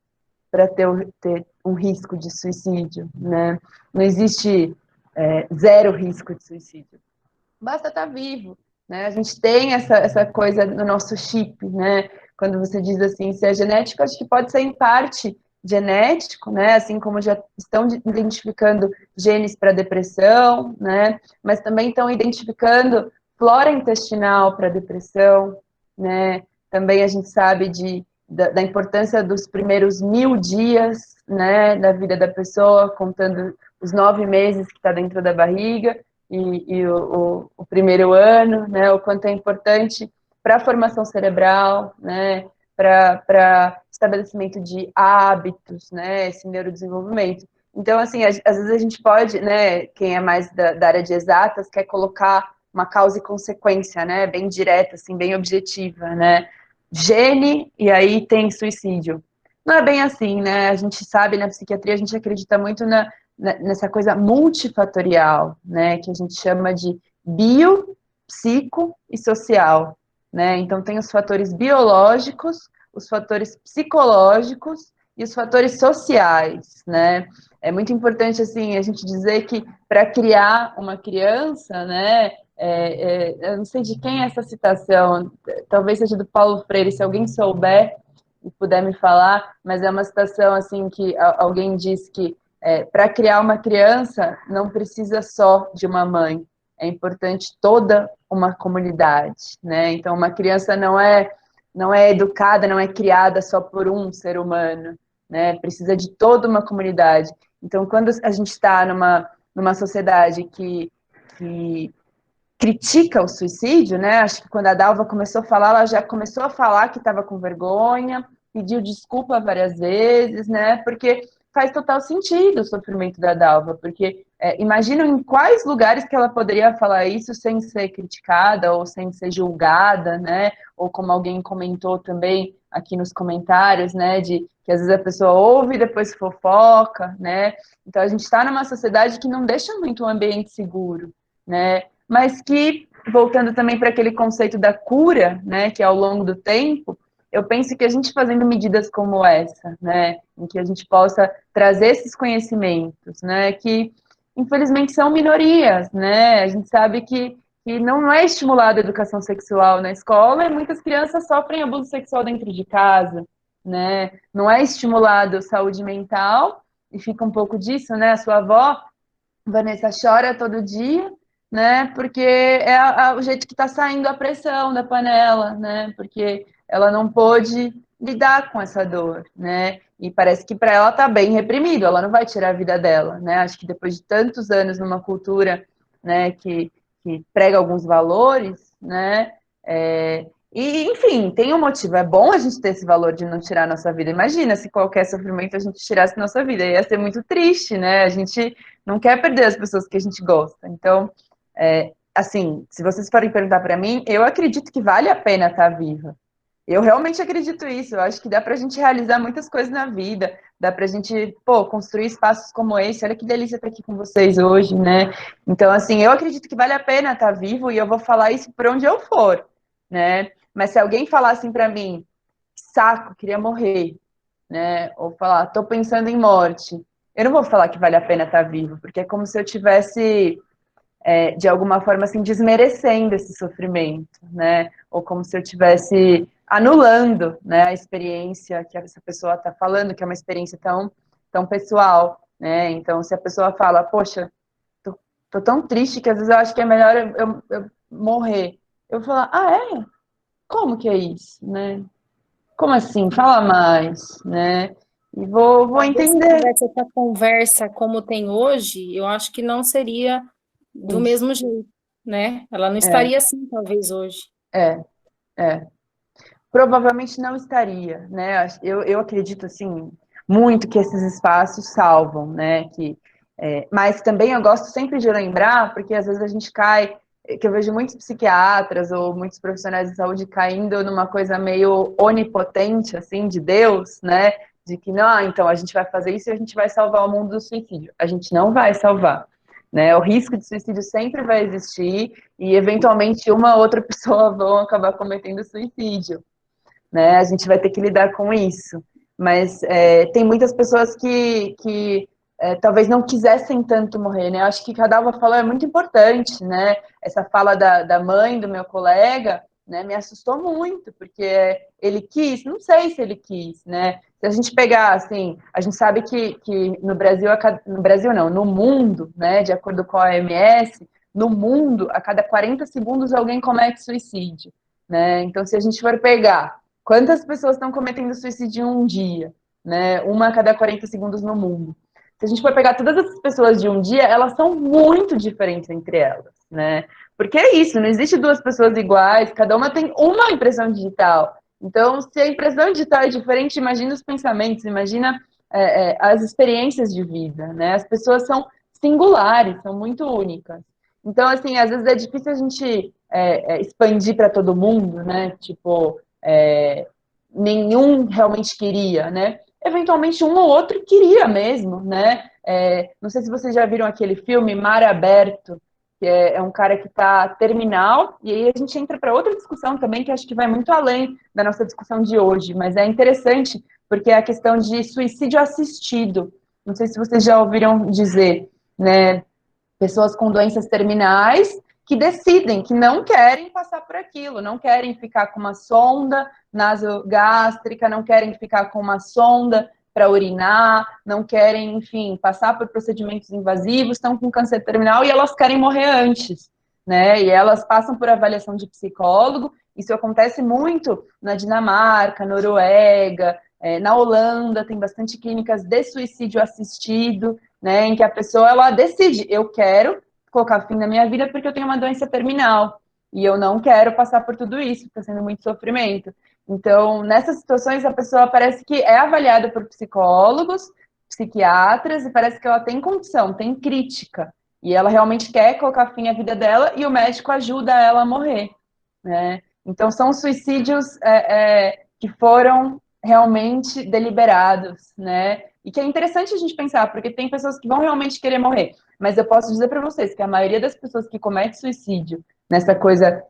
para ter um risco de suicídio, né? Não existe zero risco de suicídio. Basta estar vivo, né? A gente tem essa coisa no nosso chip, né? Quando você diz assim, se é genético, acho que pode ser em parte genético, né? Assim como já estão identificando genes para depressão, né? Mas também estão identificando flora intestinal para depressão, né? Também a gente sabe da importância dos primeiros 1000 dias, né, da vida da pessoa, contando os 9 meses que está dentro da barriga e o primeiro ano, né, o quanto é importante para a formação cerebral, né, para estabelecimento de hábitos, né, esse neurodesenvolvimento. Então, assim, às vezes a gente pode, né, quem é mais da área de exatas, quer colocar uma causa e consequência, né, bem direta, assim, bem objetiva, né, gene e aí tem suicídio. Não é bem assim, né? A gente sabe, na psiquiatria, a gente acredita muito nessa coisa multifatorial, né? Que a gente chama de bio, psico e social, né? Então, tem os fatores biológicos, os fatores psicológicos e os fatores sociais, né? É muito importante, assim, a gente dizer que para criar uma criança, né? Eu não sei de quem é essa citação, talvez seja do Paulo Freire, se alguém souber e puder me falar, mas é uma citação assim que alguém diz que para criar uma criança não precisa só de uma mãe, é importante toda uma comunidade, né? Então uma criança não é educada, não é criada só por um ser humano, né? Precisa de toda uma comunidade. Então quando a gente está numa sociedade que critica o suicídio, né? Acho que quando a Dalva começou a falar, ela já começou a falar que estava com vergonha, pediu desculpa várias vezes, né? Porque faz total sentido o sofrimento da Dalva, porque imagino em quais lugares que ela poderia falar isso sem ser criticada ou sem ser julgada, né? Ou como alguém comentou também aqui nos comentários, né? De que às vezes a pessoa ouve e depois fofoca, né? Então a gente está numa sociedade que não deixa muito um ambiente seguro, né? Mas que, voltando também para aquele conceito da cura, né, que ao longo do tempo, eu penso que a gente fazendo medidas como essa, né, em que a gente possa trazer esses conhecimentos, né, que infelizmente são minorias, né, a gente sabe que não é estimulada a educação sexual na escola e muitas crianças sofrem abuso sexual dentro de casa, né, não é estimulado saúde mental, e fica um pouco disso, né, a sua avó, Vanessa, chora todo dia, né? Porque é o jeito que está saindo a pressão da panela, né? Porque ela não pôde lidar com essa dor, né? E parece que para ela está bem reprimido, ela não vai tirar a vida dela, né? Acho que depois de tantos anos numa cultura, né, que que prega alguns valores, né? E, enfim, tem um motivo. É bom a gente ter esse valor de não tirar a nossa vida. Imagina se qualquer sofrimento a gente tirasse a nossa vida. Ia ser muito triste, né? A gente não quer perder as pessoas que a gente gosta. Então, assim, se vocês forem perguntar para mim, eu acredito que vale a pena estar viva. Eu realmente acredito isso. Eu acho que dá para a gente realizar muitas coisas na vida. Dá para a gente, construir espaços como esse. Olha que delícia estar aqui com vocês hoje, né? Então, assim, eu acredito que vale a pena estar vivo e eu vou falar isso por onde eu for, né? Mas se alguém falar assim para mim, saco, queria morrer, né? Ou falar, tô pensando em morte, eu não vou falar que vale a pena estar vivo, porque é como se eu tivesse, de alguma forma, assim, desmerecendo esse sofrimento, né? Ou como se eu tivesse anulando, né, a experiência que essa pessoa está falando, que é uma experiência tão pessoal, né? Então, se a pessoa fala, poxa, tô tão triste que às vezes eu acho que é melhor eu morrer, eu vou falar, como que é isso, né? Como assim? Fala mais, né? E vou Talvez se entender. tivesse essa conversa como tem hoje, eu acho que não seria do Isso. mesmo jeito, né? Ela não estaria assim, talvez, hoje. É. Provavelmente não estaria, né? Eu acredito, assim, muito que esses espaços salvam, né? Mas também eu gosto sempre de lembrar, porque às vezes a gente cai, que eu vejo muitos psiquiatras ou muitos profissionais de saúde caindo numa coisa meio onipotente, assim, de Deus, né? De que, não, então a gente vai fazer isso e a gente vai salvar o mundo do suicídio. A gente não vai salvar, né? O risco de suicídio sempre vai existir e, eventualmente, uma ou outra pessoa vão acabar cometendo suicídio, né? A gente vai ter que lidar com isso. Mas tem muitas pessoas que talvez não quisessem tanto morrer, né? Eu acho que o que a Dalva falou é muito importante, né? Essa fala da mãe do meu colega, né, me assustou muito, porque ele quis, não sei se ele quis, né? Se a gente pegar, assim, a gente sabe que no Brasil não, no mundo, né, de acordo com a OMS, no mundo, a cada 40 segundos alguém comete suicídio, né? Então, se a gente for pegar quantas pessoas estão cometendo suicídio em um dia, né? Uma a cada 40 segundos no mundo. Se a gente for pegar todas essas pessoas de um dia, elas são muito diferentes entre elas, né? Porque é isso, não existe duas pessoas iguais, cada uma tem uma impressão digital. Então, se a impressão digital é diferente, imagina os pensamentos, imagina as experiências de vida, né? As pessoas são singulares, são muito únicas. Então, assim, às vezes é difícil a gente expandir para todo mundo, né? Tipo, nenhum realmente queria, né? Eventualmente um ou outro queria mesmo, né? Não sei se vocês já viram aquele filme Mar Aberto, que é um cara que está terminal, e aí a gente entra para outra discussão também, que acho que vai muito além da nossa discussão de hoje, mas é interessante, porque é a questão de suicídio assistido. Não sei se vocês já ouviram dizer, né? Pessoas com doenças terminais que decidem que não querem passar por aquilo, não querem ficar com uma sonda nasogástrica, não querem ficar com uma sonda para urinar, não querem, enfim, passar por procedimentos invasivos, estão com câncer terminal e elas querem morrer antes, né? E elas passam por avaliação de psicólogo. Isso acontece muito na Dinamarca, Noruega, na Holanda, tem bastante clínicas de suicídio assistido, né, em que a pessoa ela decide, eu quero colocar fim na minha vida porque eu tenho uma doença terminal e eu não quero passar por tudo isso, está sendo muito sofrimento. Então, nessas situações, a pessoa parece que é avaliada por psicólogos, psiquiatras, e parece que ela tem condição, tem crítica, e ela realmente quer colocar fim à vida dela e o médico ajuda ela a morrer, né? Então, são suicídios que foram realmente deliberados, né? E que é interessante a gente pensar, porque tem pessoas que vão realmente querer morrer. Mas eu posso dizer para vocês que a maioria das pessoas que comete suicídio, nessa coisa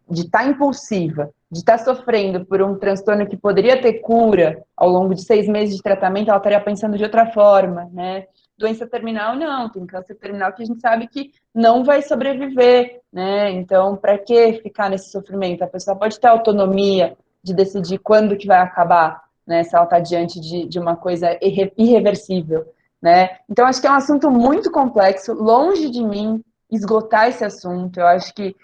de estar impulsiva, de estar sofrendo por um transtorno que poderia ter cura ao longo de 6 meses de tratamento, ela estaria pensando de outra forma, né? Doença terminal, não. Tem câncer terminal que a gente sabe que não vai sobreviver, né? Então, para que ficar nesse sofrimento? A pessoa pode ter autonomia de decidir quando que vai acabar, né, se ela está diante de uma coisa irreversível, né? Então, acho que é um assunto muito complexo, longe de mim esgotar esse assunto. Eu acho que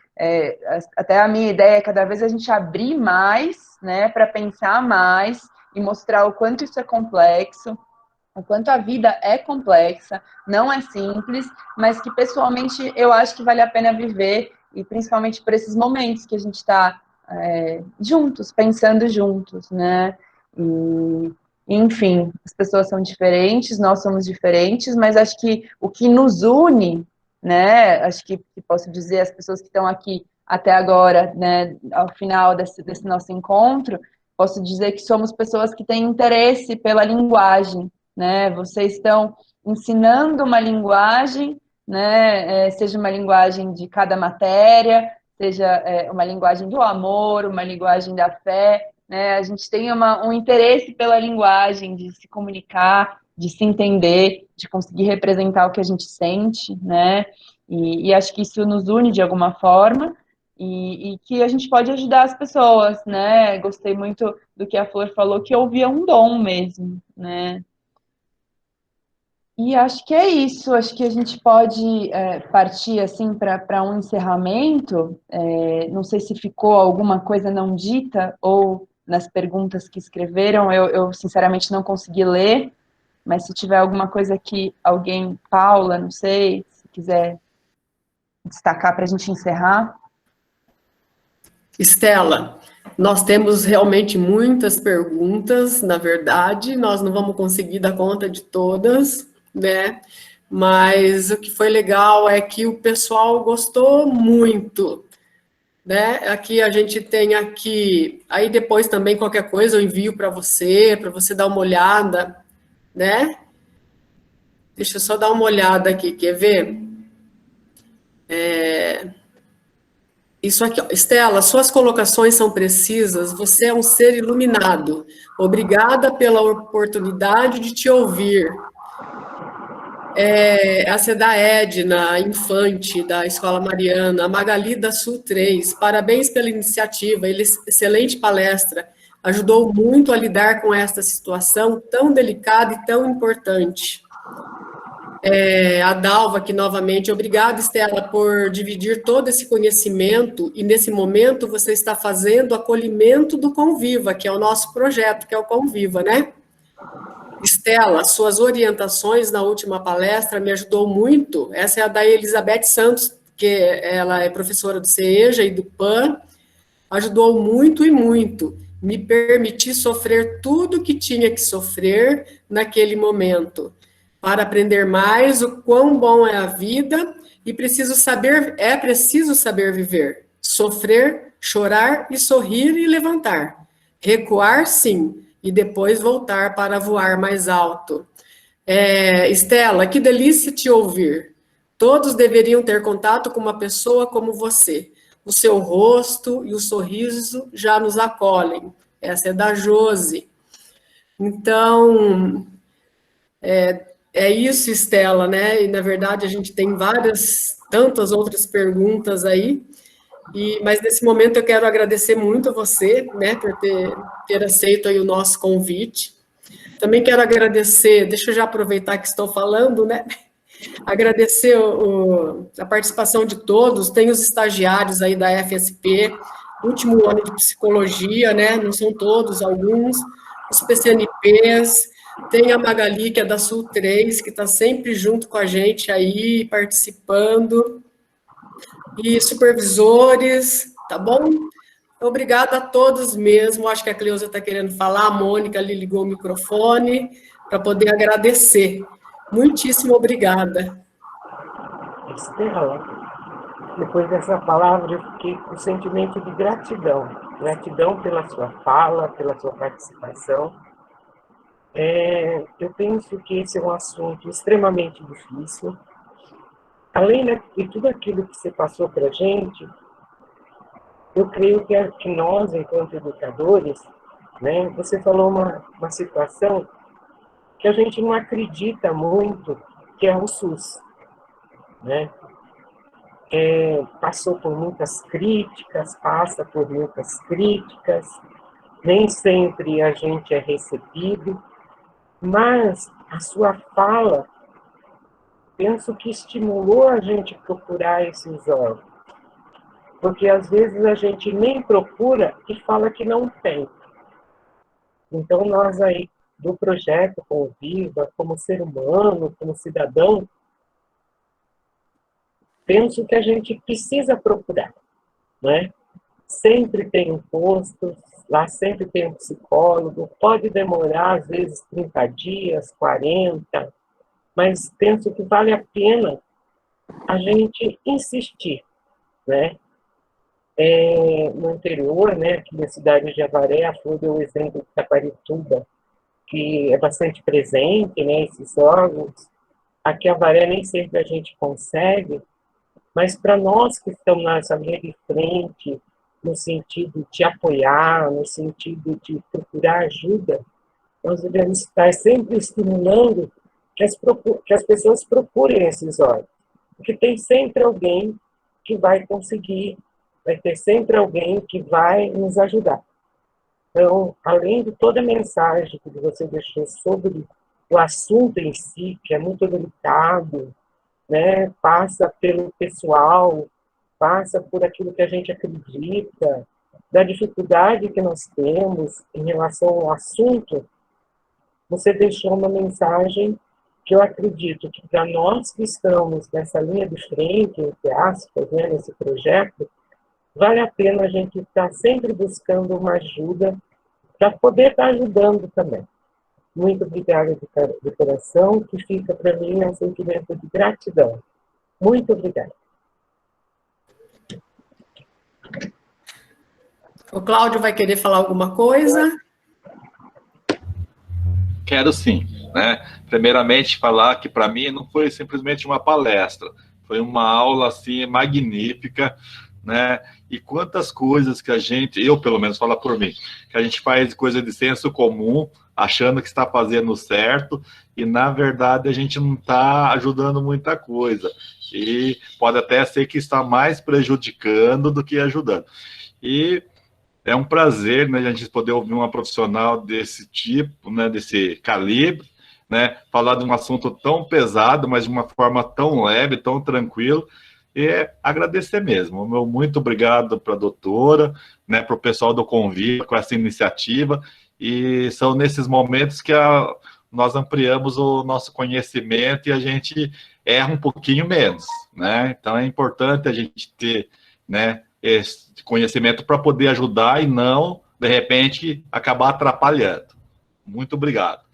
até a minha ideia é cada vez a gente abrir mais, né, para pensar mais e mostrar o quanto isso é complexo. o quanto a vida é complexa, não é simples, mas que pessoalmente eu acho que vale a pena viver, e principalmente por esses momentos que a gente está juntos, pensando juntos, né? E, enfim, as pessoas são diferentes, nós somos diferentes, mas acho que o que nos une, né? Acho que posso dizer, as pessoas que estão aqui até agora, né, ao final desse nosso encontro, posso dizer que somos pessoas que têm interesse pela linguagem, né? Vocês estão ensinando uma linguagem, né? Seja uma linguagem de cada matéria, seja uma linguagem do amor, uma linguagem da fé, né? A gente tem um interesse pela linguagem, de se comunicar, de se entender, de conseguir representar o que a gente sente, né? E acho que isso nos une de alguma forma, e que a gente pode ajudar as pessoas, né? Gostei muito do que a Flor falou, que ouvia um dom mesmo, né? E acho que é isso, acho que a gente pode partir assim para um encerramento. Não sei se ficou alguma coisa não dita ou nas perguntas que escreveram, eu sinceramente não consegui ler, mas se tiver alguma coisa que alguém, Paula, não sei, se quiser destacar para a gente encerrar. Estela, nós temos realmente muitas perguntas, na verdade, nós não vamos conseguir dar conta de todas, né? Mas o que foi legal é que o pessoal gostou muito, né? Aqui a gente tem aqui, aí depois também qualquer coisa eu envio para você dar uma olhada, né? Deixa eu só dar uma olhada aqui, quer ver? Isso aqui, ó. Estela, suas colocações são precisas, você é um ser iluminado. Obrigada pela oportunidade de te ouvir. Essa é da Edna Infante, da Escola Mariana, a Magali da Sul 3. Parabéns pela iniciativa, excelente palestra. Ajudou muito a lidar com esta situação tão delicada e tão importante. A Dalva aqui novamente, obrigada, Estela, por dividir todo esse conhecimento, e nesse momento você está fazendo o acolhimento do Conviva, que é o nosso projeto, que é o Conviva, né? Estela, suas orientações na última palestra me ajudou muito. Essa é a da Elizabeth Santos, que ela é professora do CEJA e do PAN, ajudou muito e muito. Me permitir sofrer tudo que tinha que sofrer naquele momento, para aprender mais o quão bom é a vida e é preciso saber viver, sofrer, chorar e sorrir e levantar, recuar sim, e depois voltar para voar mais alto. Estela, que delícia te ouvir. Todos deveriam ter contato com uma pessoa como você. O seu rosto e o sorriso já nos acolhem. Essa é da Josi. Então, é isso, Estela, né? E, na verdade, a gente tem tantas outras perguntas aí, mas nesse momento eu quero agradecer muito a você, né, por ter aceito aí o nosso convite. Também quero agradecer, deixa eu já aproveitar que estou falando, né? Agradecer a participação de todos, tem os estagiários aí da FSP, último ano de psicologia, né? Não são todos, alguns, os PCNPs, tem a Magali, que é da Sul 3, que está sempre junto com a gente aí, participando, e supervisores, tá bom? Obrigada a todos mesmo, acho que a Cleusa está querendo falar, a Mônica ali ligou o microfone, para poder agradecer. Muitíssimo obrigada. Estela, depois dessa palavra, eu fiquei com o sentimento de gratidão. Gratidão pela sua fala, pela sua participação. Eu penso que esse é um assunto extremamente difícil. Além de tudo aquilo que você passou para a gente, eu creio que nós, enquanto educadores, né, você falou uma situação que a gente não acredita muito, que é o SUS, né? Passou por muitas críticas, passa por muitas críticas, nem sempre a gente é recebido, mas a sua fala, penso que estimulou a gente procurar esses órgãos, porque às vezes a gente nem procura e fala que não tem. Então nós aí do projeto Conviva, como ser humano, como cidadão, penso que a gente precisa procurar, né? Sempre tem um posto, lá sempre tem um psicólogo, pode demorar, às vezes, 30 dias, 40, mas penso que vale a pena a gente insistir, né? No interior, né, aqui na cidade de Avaré, a Flor deu o exemplo de Taquarituba, que é bastante presente, né, esses órgãos. Aqui em Avaré nem sempre a gente consegue, mas para nós que estamos nessa linha de frente, no sentido de apoiar, no sentido de procurar ajuda, nós devemos estar sempre estimulando que as pessoas procurem esses órgãos, porque tem sempre alguém que vai conseguir, vai ter sempre alguém que vai nos ajudar. Então, além de toda a mensagem que você deixou sobre o assunto em si, que é muito delicado, né, passa pelo pessoal, passa por aquilo que a gente acredita, da dificuldade que nós temos em relação ao assunto, você deixou uma mensagem que eu acredito que para nós que estamos nessa linha de frente, entre aspas, né, nesse projeto, vale a pena a gente estar sempre buscando uma ajuda para poder estar ajudando também. Muito obrigada de coração, que fica para mim um sentimento de gratidão. Muito obrigada. O Cláudio vai querer falar alguma coisa? Quero sim, né? Primeiramente, falar que para mim não foi simplesmente uma palestra, foi uma aula assim magnífica, né? E quantas coisas que a gente, eu pelo menos falo por mim, que a gente faz coisa de senso comum, achando que está fazendo certo, e na verdade a gente não está ajudando muita coisa. E pode até ser que está mais prejudicando do que ajudando. E é um prazer, né, a gente poder ouvir uma profissional desse tipo, né, desse calibre, né, falar de um assunto tão pesado, mas de uma forma tão leve, tão tranquila, e agradecer mesmo. Meu muito obrigado para a doutora, né, para o pessoal do Conviva com essa iniciativa, e são nesses momentos que nós ampliamos o nosso conhecimento e a gente erra um pouquinho menos, né? Então é importante a gente ter, né, esse conhecimento para poder ajudar e não, de repente, acabar atrapalhando. Muito obrigado.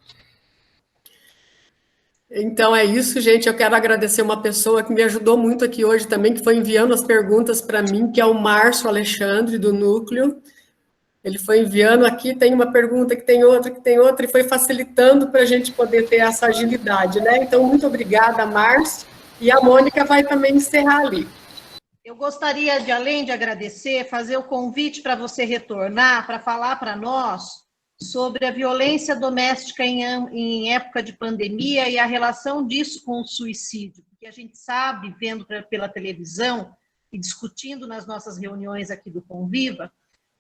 Então é isso, gente. Eu quero agradecer uma pessoa que me ajudou muito aqui hoje também, que foi enviando as perguntas para mim, que é o Márcio Alexandre, do Núcleo. Ele foi enviando aqui, tem uma pergunta, que tem outra, e foi facilitando para a gente poder ter essa agilidade, né? Então, muito obrigada, Márcio. E a Mônica vai também encerrar ali. Eu gostaria de, além de agradecer, fazer o convite para você retornar, para falar para nós sobre a violência doméstica em época de pandemia e a relação disso com o suicídio, porque a gente sabe, vendo pela televisão e discutindo nas nossas reuniões aqui do Conviva,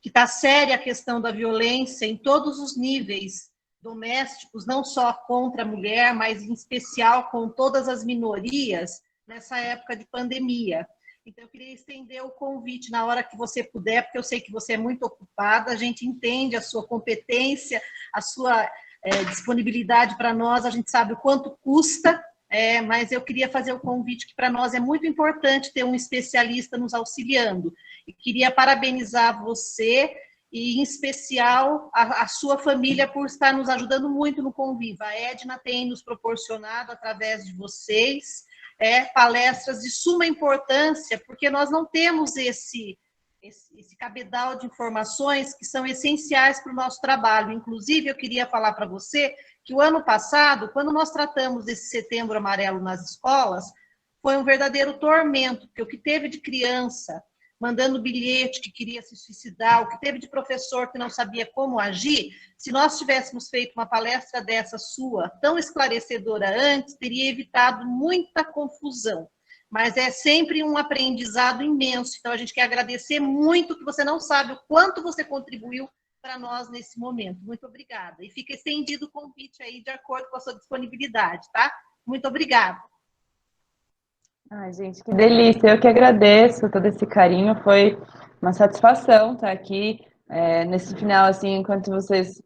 que está séria a questão da violência em todos os níveis domésticos, não só contra a mulher, mas em especial com todas as minorias nessa época de pandemia. Então, eu queria estender o convite na hora que você puder, porque eu sei que você é muito ocupada, a gente entende a sua competência, a sua disponibilidade para nós, a gente sabe o quanto custa, mas eu queria fazer o convite que para nós é muito importante ter um especialista nos auxiliando. E queria parabenizar você e, em especial, a sua família por estar nos ajudando muito no Conviva. A Edna tem nos proporcionado, através de vocês, palestras de suma importância, porque nós não temos esse cabedal de informações que são essenciais para o nosso trabalho. Inclusive, eu queria falar para você que o ano passado, quando nós tratamos desse Setembro Amarelo nas escolas, foi um verdadeiro tormento, porque o que teve de criança mandando bilhete que queria se suicidar, o que teve de professor que não sabia como agir, se nós tivéssemos feito uma palestra dessa sua, tão esclarecedora antes, teria evitado muita confusão. Mas é sempre um aprendizado imenso. Então, a gente quer agradecer muito, que você não sabe o quanto você contribuiu para nós nesse momento. Muito obrigada. E fica estendido o convite aí, de acordo com a sua disponibilidade, tá? Muito obrigada. Ai, gente, que delícia. Eu que agradeço todo esse carinho. Foi uma satisfação estar aqui nesse final, assim, enquanto vocês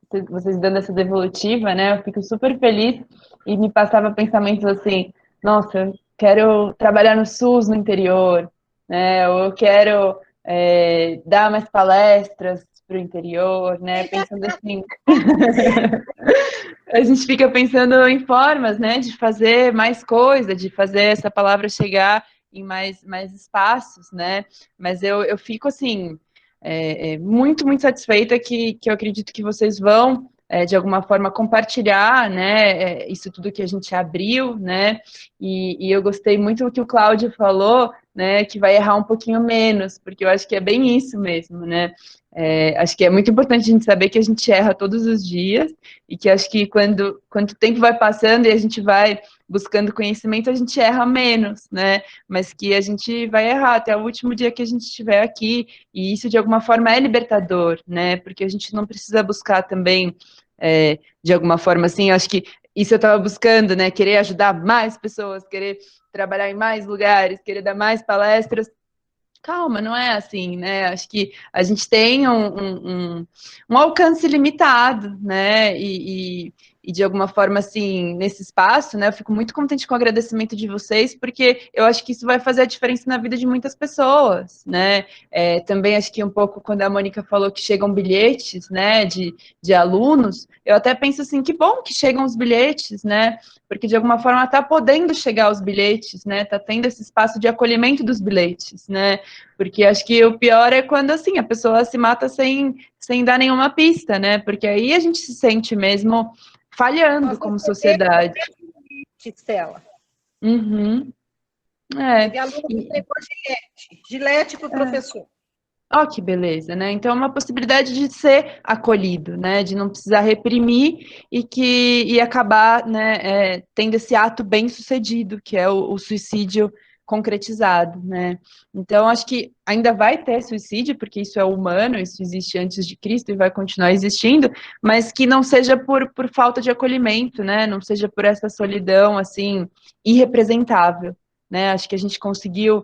dando essa devolutiva, né, eu fico super feliz e me passava pensamentos assim, nossa, eu quero trabalhar no SUS no interior, né, ou eu quero dar mais palestras para o interior, né, pensando assim, a gente fica pensando em formas, né, de fazer mais coisa, de fazer essa palavra chegar em mais espaços, né, mas eu fico, assim, muito, muito satisfeita que eu acredito que vocês vão, de alguma forma, compartilhar, né, isso tudo que a gente abriu, né, e eu gostei muito do que o Cláudio falou, né, que vai errar um pouquinho menos, porque eu acho que é bem isso mesmo, né, acho que é muito importante a gente saber que a gente erra todos os dias, e que acho que quando o tempo vai passando e a gente vai buscando conhecimento, a gente erra menos, né, mas que a gente vai errar até o último dia que a gente estiver aqui, e isso de alguma forma é libertador, né, porque a gente não precisa buscar também, de alguma forma assim, eu acho que isso eu estava buscando, né, querer ajudar mais pessoas, querer trabalhar em mais lugares, querer dar mais palestras. Calma, não é assim, né? Acho que a gente tem um alcance limitado, né? E de alguma forma, assim, nesse espaço, né? Eu fico muito contente com o agradecimento de vocês, porque eu acho que isso vai fazer a diferença na vida de muitas pessoas, né? Também acho que um pouco quando a Mônica falou que chegam bilhetes, né? De alunos, eu até penso assim, que bom que chegam os bilhetes, né? Porque de alguma forma está podendo chegar os bilhetes, né? Está tendo esse espaço de acolhimento dos bilhetes, né? Porque acho que o pior é quando assim a pessoa se mata sem dar nenhuma pista, né? Porque aí a gente se sente mesmo falhando como sociedade. Estela. Uhum. Teve aluno que entregou Gilete para o professor. Ó, que beleza, né? Então é uma possibilidade de ser acolhido, né? De não precisar reprimir e acabar, né, tendo esse ato bem sucedido, que é o suicídio concretizado, né? Então acho que ainda vai ter suicídio, porque isso é humano, isso existe antes de Cristo e vai continuar existindo, mas que não seja por falta de acolhimento, né? Não seja por essa solidão assim irrepresentável, né? Acho que a gente conseguiu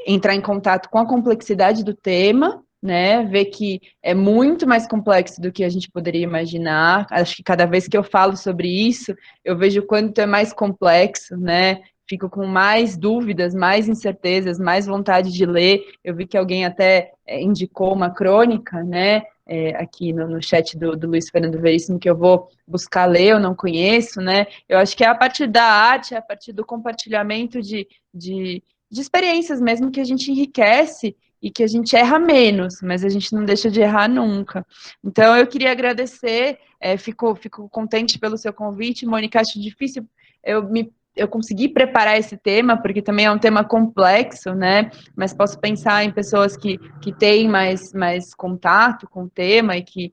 entrar em contato com a complexidade do tema, né, ver que é muito mais complexo do que a gente poderia imaginar. Acho que cada vez que eu falo sobre isso, eu vejo o quanto é mais complexo, né, fico com mais dúvidas, mais incertezas, mais vontade de ler. Eu vi que alguém até indicou uma crônica, né, aqui no chat do Luiz Fernando Veríssimo, que eu vou buscar ler, eu não conheço, né, eu acho que é a partir da arte, é a partir do compartilhamento de experiências mesmo que a gente enriquece e que a gente erra menos, mas a gente não deixa de errar nunca. Então, eu queria agradecer, fico contente pelo seu convite, Mônica, acho difícil eu consegui preparar esse tema, porque também é um tema complexo, né, mas posso pensar em pessoas que têm mais contato com o tema e que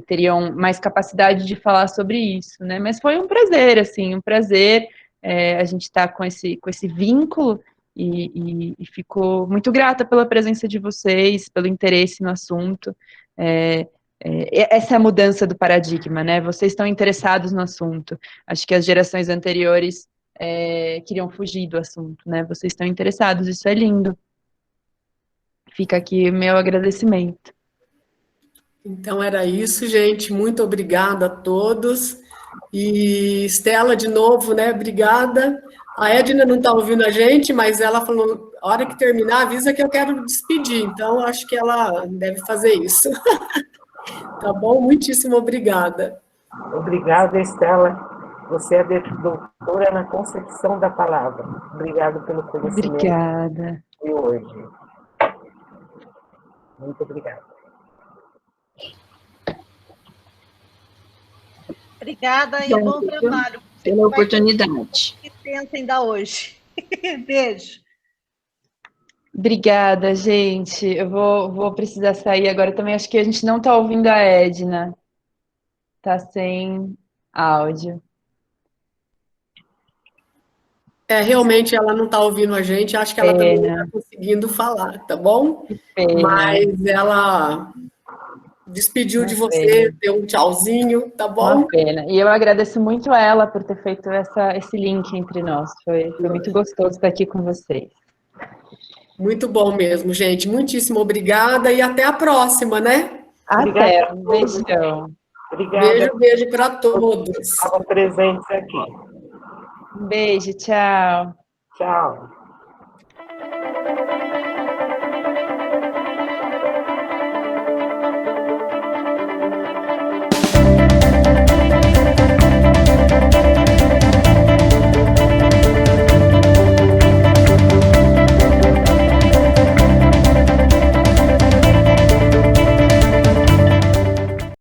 teriam mais capacidade de falar sobre isso, né, mas foi um prazer, assim, a gente está com esse vínculo e fico muito grata pela presença de vocês, pelo interesse no assunto. Essa é a mudança do paradigma, né? Vocês estão interessados no assunto. Acho que as gerações anteriores queriam fugir do assunto, né? Vocês estão interessados, isso é lindo. Fica aqui o meu agradecimento. Então era isso, gente. Muito obrigada a todos. E Estela, de novo, né? Obrigada. A Edna não está ouvindo a gente, mas ela falou, a hora que terminar, avisa que eu quero me despedir. Então, acho que ela deve fazer isso. Tá bom? Muitíssimo obrigada. Obrigada, Estela. Você é doutora na concepção da palavra. Obrigada pelo conhecimento. Obrigada. De hoje. Muito obrigada. Obrigada e bom trabalho. Pela oportunidade. Que pensa ainda hoje. Beijo. Obrigada, gente. Eu vou precisar sair agora também. Acho que a gente não está ouvindo a Edna. Tá sem áudio. Realmente ela não está ouvindo a gente. Acho que ela também não está conseguindo falar, tá bom? Mas ela despediu de você, deu um tchauzinho, tá bom? Uma pena. E eu agradeço muito a ela por ter feito esse link entre nós. Foi muito gostoso estar aqui com vocês. Muito bom mesmo, gente. Muitíssimo obrigada e até a próxima, né? Até, um beijão. Obrigada. Beijo para todos. Estavam presentes aqui. Um beijo, tchau. Tchau.